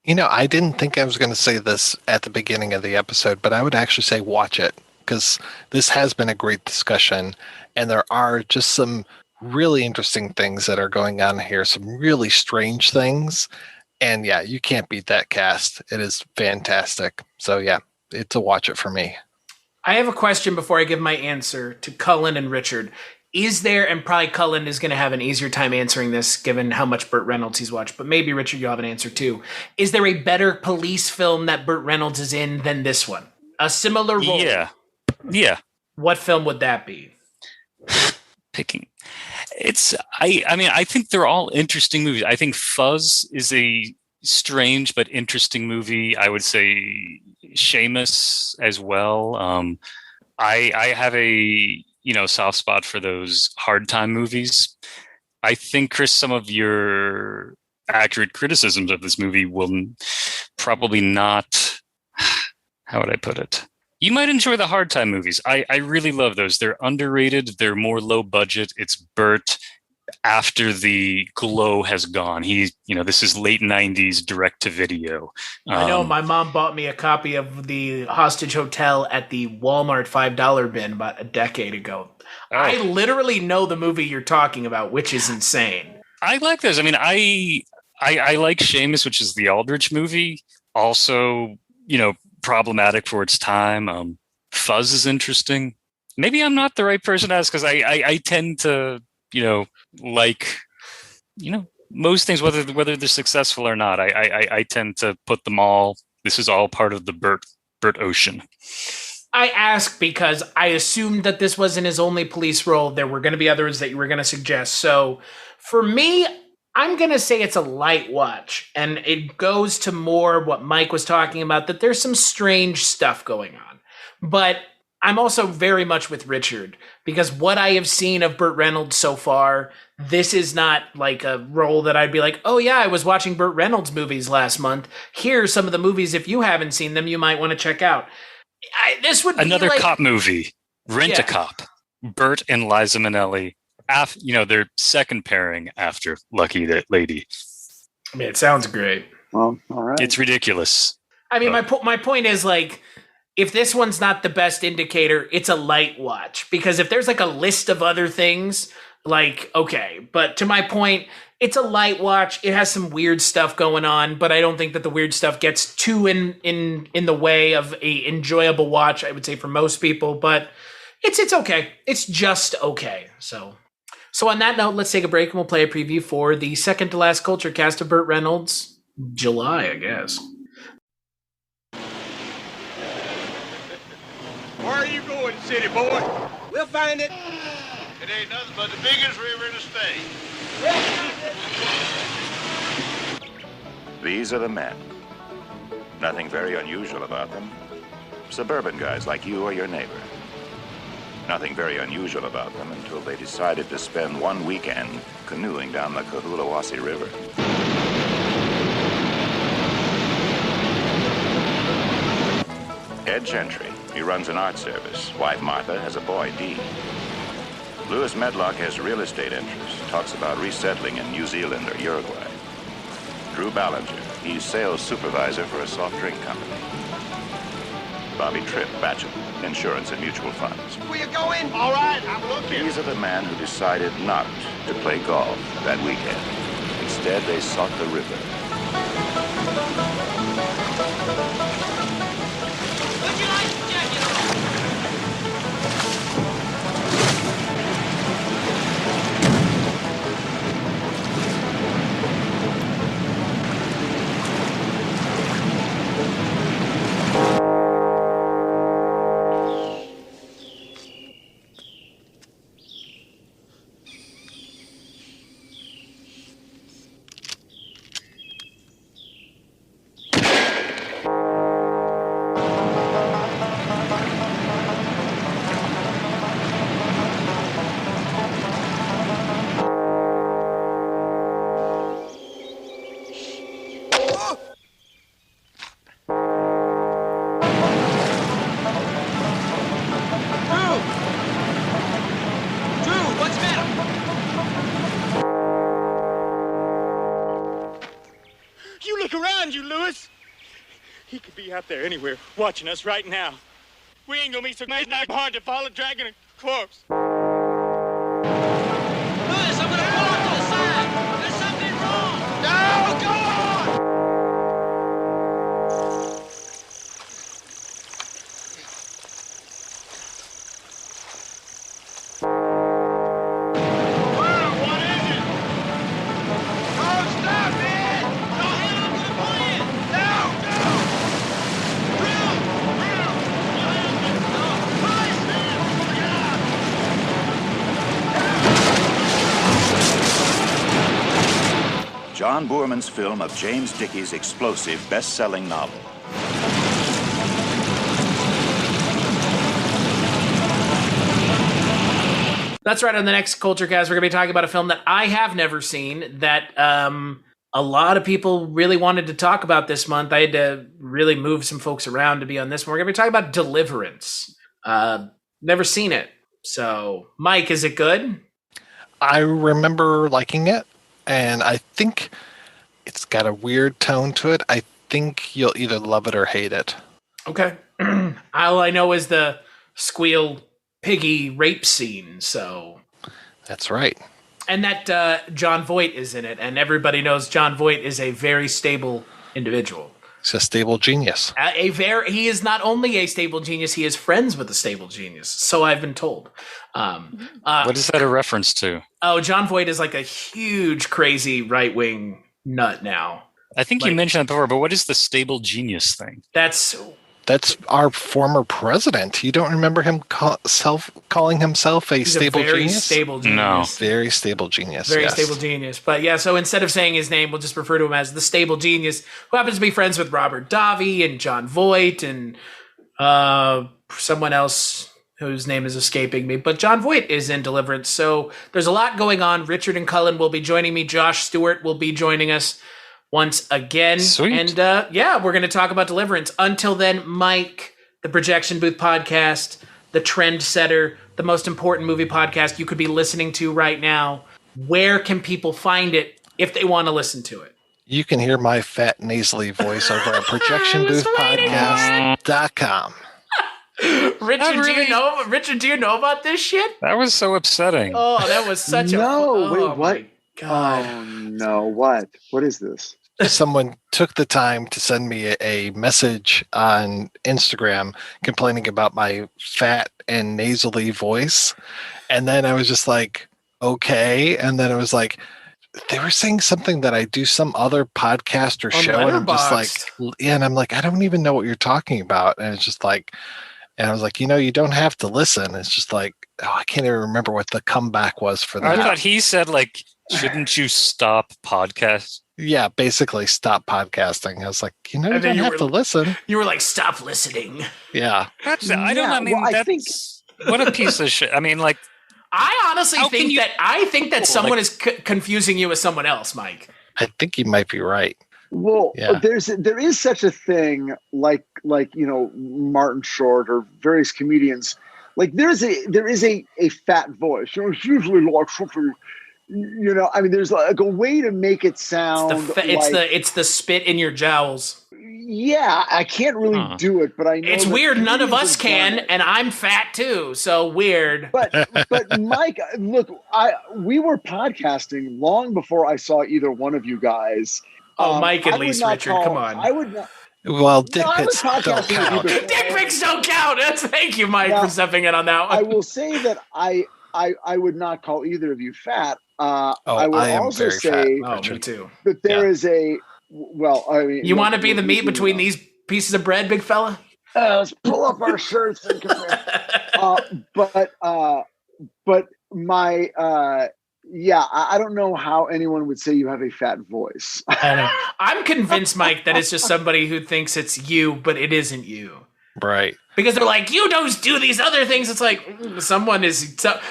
I didn't think I was going to say this at the beginning of the episode, but I would actually say watch it, because this has been a great discussion, and there are just some really interesting things that are going on here, some really strange things. And yeah, you can't beat that cast. It is fantastic. So yeah, it's a watch it for me. I have a question before I give my answer to Cullen and Richard. Is there, and probably Cullen is going to have an easier time answering this given how much Burt Reynolds he's watched, but maybe Richard, you'll have an answer too. Is there a better police film that Burt Reynolds is in than this one? A similar role? Yeah. What film would that be? I think they're all interesting movies. I think Fuzz is a strange but interesting movie. I would say Seamus as well. I have a soft spot for those hard time movies. I think, Chris, some of your accurate criticisms of this movie will probably not. How would I put it? You might enjoy the hard time movies. I really love those. They're underrated. They're more low budget. It's Burt after the glow has gone. This is late 90s direct to video. I know my mom bought me a copy of The Hostage Hotel at the Walmart $5 bin about a decade ago. Oh. I literally know the movie you're talking about, which is insane. I like those. I mean, I like Seamus, which is the Aldrich movie. Also, problematic for its time. Fuzz is interesting. maybe I'm not the right person to ask, because I tend to, like, most things, whether they're successful or not, I tend to put them all. This is all part of the Burt Ocean. I ask because I assumed that this wasn't his only police role. There were going to be others that you were going to suggest. So for me, I'm going to say it's a light watch. And it goes to more what Mike was talking about, that there's some strange stuff going on. But I'm also very much with Richard, because what I have seen of Burt Reynolds so far, this is not like a role that I'd be like, oh yeah, I was watching Burt Reynolds movies last month. Here's some of the movies, if you haven't seen them, you might want to check out. This would be another like, cop movie, Rent-A-Cop. Burt and Liza Minnelli, their second pairing after Lucky Lady. I mean, it sounds great. Well, all right. It's ridiculous. I mean, my point is, like, if this one's not the best indicator, it's a light watch. Because if there's like a list of other things, like, okay. But to my point, it's a light watch. It has some weird stuff going on, but I don't think that the weird stuff gets too in the way of a enjoyable watch, I would say, for most people. But it's okay. It's just okay. So on that note, let's take a break and we'll play a preview for the second to last Culture Cast of Burt Reynolds. July, I guess. Where are you going, city boy? We'll find it. It ain't nothing but the biggest river in the state. These are the men. Nothing very unusual about them. Suburban guys like you or your neighbor. Nothing very unusual about them until they decided to spend one weekend canoeing down the Cohulawasi River. Ed Gentry, he runs an art service. Wife Martha has a boy, Dean. Lewis Medlock has real estate interests, talks about resettling in New Zealand or Uruguay. Drew Ballinger, he's sales supervisor for a soft drink company. Bobby Tripp, bachelor, insurance and mutual funds. Where you going? All right, I'm looking. These are the men who decided not to play golf that weekend. Instead, they sought the river. Would you like to check it out? Out there anywhere watching us right now. We ain't gonna be so hard to follow, dragging a corpse. Lewis, I'm gonna pull off to the side. There's something wrong. No, go on! Wow, what is it? Oh, stop it! No, hell, I'm gonna pull in. No, no! John Boorman's film of James Dickey's explosive best-selling novel. That's right. On the next Culture Cast, we're going to be talking about a film that I have never seen that a lot of people really wanted to talk about this month. I had to really move some folks around to be on this one. We're going to be talking about Deliverance. Never seen it. So, Mike, is it good? I remember liking it, and I think it's got a weird tone to it. I think you'll either love it or hate it. Okay. All I know is the squeal piggy rape scene, so... That's right. And that John Voight is in it, and everybody knows John Voight is a very stable individual. He's a stable genius. He is not only a stable genius, he is friends with a stable genius. So I've been told. What is that a reference to? Oh, John Voight is like a huge, crazy right-wing nut now. I think you mentioned that before, but what is the stable genius thing? That's our former president. You don't remember him calling himself a stable genius? Stable genius. No. Very stable genius. Very stable genius. But yeah, so instead of saying his name, we'll just refer to him as the stable genius, who happens to be friends with Robert Davi and John Voight and someone else whose name is escaping me. But John Voight is in Deliverance. So there's a lot going on. Richard and Cullen will be joining me. Josh Stewart will be joining us once again. Sweet. And we're going to talk about Deliverance. Until then, Mike, the Projection Booth Podcast, the Trendsetter, the most important movie podcast you could be listening to right now. Where can people find it if they want to listen to it? You can hear my fat nasally voice over at projectionboothpodcast.com. Richard, do you know about this shit? That was so upsetting. Oh, that was such wait, what? My God. Oh no, what? What is this? Someone took the time to send me a message on Instagram complaining about my fat and nasally voice. And then I was just like, okay. And then it was like, they were saying something that I do some other podcast or show. And I'm just like, yeah. And I'm like, I don't even know what you're talking about. And it's just like, and I was like, you don't have to listen. It's just like, I can't even remember what the comeback was for that. I thought he said, like, shouldn't you stop podcasts? Yeah, basically stop podcasting. I was like, you don't have to listen. You were like, stop listening. Yeah. What a piece of shit. I mean, like, I honestly think that someone is confusing you with someone else, Mike. I think you might be right. Well, there is such a thing like Martin Short or various comedians. Like there is a fat voice. It's usually like something. I mean, there's like a way to make it sound. It's the spit in your jowls. Yeah, I can't really do it, but I know it's weird. None of us can, and I'm fat too, so weird. But Mike, look, we were podcasting long before I saw either one of you guys. Oh, Mike, at least, Richard, come on. I would not. Well, dick pics don't count. Dick pics don't count. Thank you, Mike, for stepping in on that one. I will say that I would not call either of you fat. I would also say me too. That there is a. Well, I mean, you want to be the meat between these pieces of bread, big fella? Let's pull up our shirts and compare. But my I don't know how anyone would say you have a fat voice. I'm convinced, Mike, that it's just somebody who thinks it's you, but it isn't you. Right. Because they're like, you don't do these other things. It's like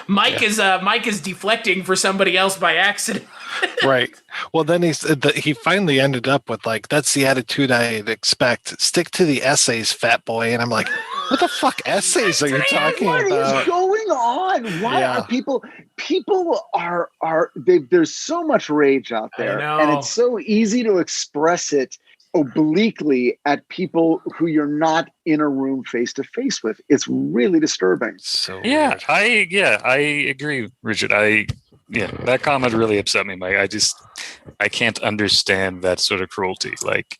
Mike is deflecting for somebody else by accident. Right. Well, then he finally ended up with like, that's the attitude I'd expect. Stick to the essays, fat boy. And I'm like, what the fuck essays are you talking about? What is going on? Why are people are there's so much rage out there, and it's so easy to express it obliquely at people who you're not in a room face to face with. It's really disturbing. So weird. I agree, Richard. That comment really upset me, Mike. I can't understand that sort of cruelty. Like,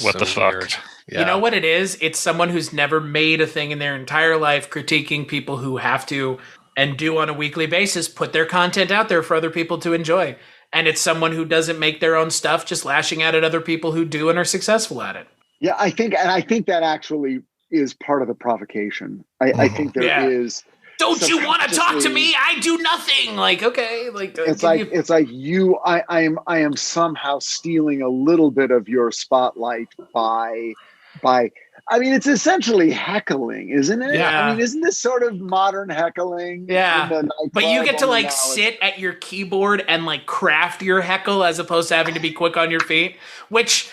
what the fuck? Weird. Yeah. You know what it is? It's someone who's never made a thing in their entire life critiquing people who have to and do on a weekly basis put their content out there for other people to enjoy. And it's someone who doesn't make their own stuff, just lashing out at other people who do and are successful at it. Yeah, I think that actually is part of the provocation. I think there is. Don't you want to talk to me? I do nothing. Like, okay, like it's like you. I am somehow stealing a little bit of your spotlight by. I mean, it's essentially heckling, isn't it? Yeah. I mean, isn't this sort of modern heckling? Yeah. But you get to like sit at your keyboard and like craft your heckle as opposed to having to be quick on your feet, which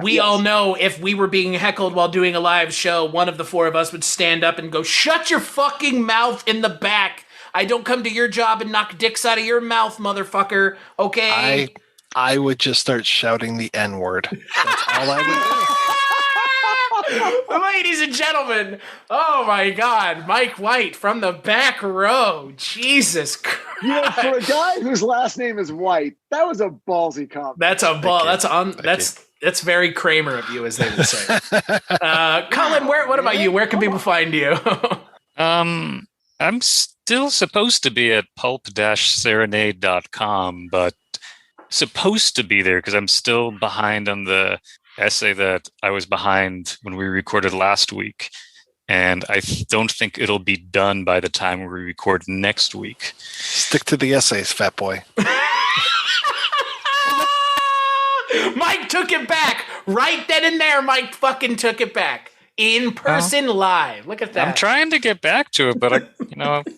we all know if we were being heckled while doing a live show, one of the four of us would stand up and go, shut your fucking mouth in the back. I don't come to your job and knock dicks out of your mouth, motherfucker. Okay. I would just start shouting the N-word. That's all I would do. Ladies and gentlemen, oh my God, Mike White from the back row. Jesus Christ. For a guy whose last name is White, that was a ballsy comment. That's That's very Kramer of you, as they would say. Cullen, what about you? Where can people find you? I'm still supposed to be at pulp-serenade.com, but supposed to be there because I'm still behind on the essay that I was behind when we recorded last week. And I don't think it'll be done by the time we record next week. Stick to the essays, fat boy. Mike took it back. Right then and there, Mike fucking took it back. In person, live. Look at that. I'm trying to get back to it, but I've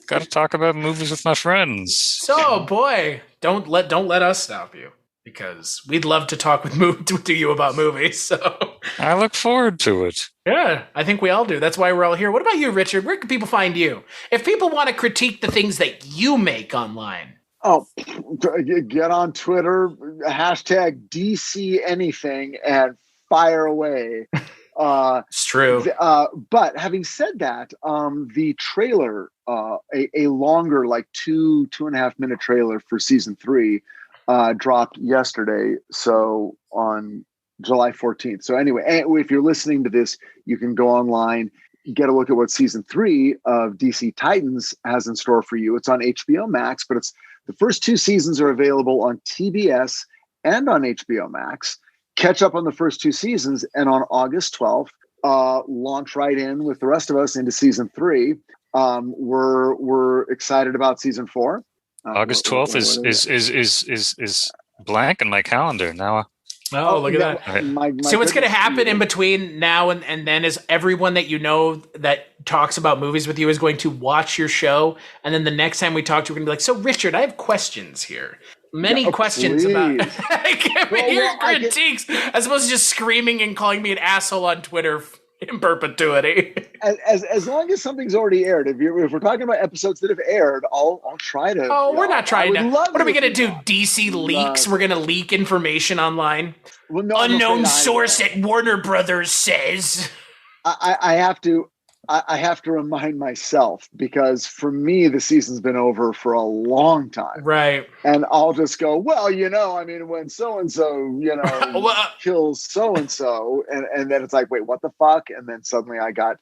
got to talk about movies with my friends. So, boy, don't let us stop you, because we'd love to talk to you about movies. So I look forward to it. Yeah, I think we all do. That's why we're all here. What about you, Richard? Where can people find you? If people want to critique the things that you make online. Oh, get on Twitter, hashtag DC anything, and fire away. It's true. But having said that, the trailer, a longer, like 2.5 minute trailer for season 3, dropped yesterday. So on July 14th. So anyway, if you're listening to this, you can go online, get a look at what season 3 of DC Titans has in store for you. It's on HBO Max, but the first 2 seasons are available on TBS and on HBO Max. Catch up on the first 2 seasons, and on August 12th, launch right in with the rest of us into season 3. We're excited about season 4. August 12th is blank in my calendar now. Oh, look at that. So what's going to happen in between now and then is everyone that you know that talks about movies with you is going to watch your show. And then the next time we talk to you, we're going to be like, so Richard, I have questions here. Many questions about give me your critiques as opposed to just screaming and calling me an asshole on Twitter in perpetuity. As long as something's already aired, if we're talking about episodes that have aired, I'll try to. Oh, we're not trying to. What are we going to do? DC leaks? We're going to leak information online. Well, no, unknown source at Warner Brothers says. I have to remind myself, because for me the season's been over for a long time, right? And I'll just go, well, when so and so, kills so and so, and then it's like, wait, what the fuck? And then suddenly I got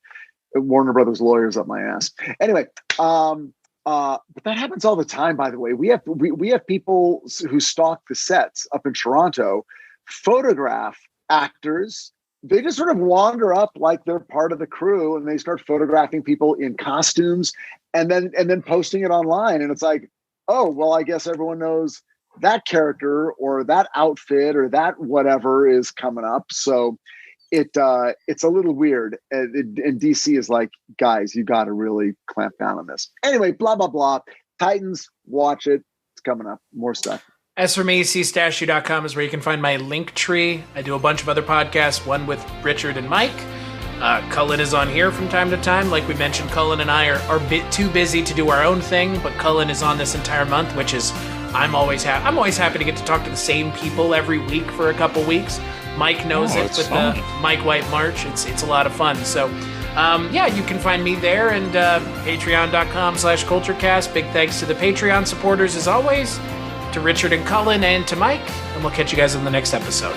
Warner Brothers lawyers up my ass. Anyway, but that happens all the time. By the way, we have people who stalk the sets up in Toronto, photograph actors. They just sort of wander up like they're part of the crew, and they start photographing people in costumes and then posting it online. And it's like, oh, well, I guess everyone knows that character or that outfit or that whatever is coming up. So it's a little weird. And DC is like, guys, you got to really clamp down on this. Anyway, blah, blah, blah. Titans, watch it. It's coming up. More stuff. As for me, cstashu.com is where you can find my link tree. I do a bunch of other podcasts, one with Richard and Mike. Cullen is on here from time to time. Like we mentioned, Cullen and I are a bit too busy to do our own thing, but Cullen is on this entire month, which is I'm always happy to get to talk to the same people every week for a couple weeks. Mike knows it with fun. The Mike White March. It's a lot of fun. So you can find me there, and patreon.com/culturecast. Big thanks to the Patreon supporters as always, to Richard and Cullen and to Mike, and we'll catch you guys in the next episode.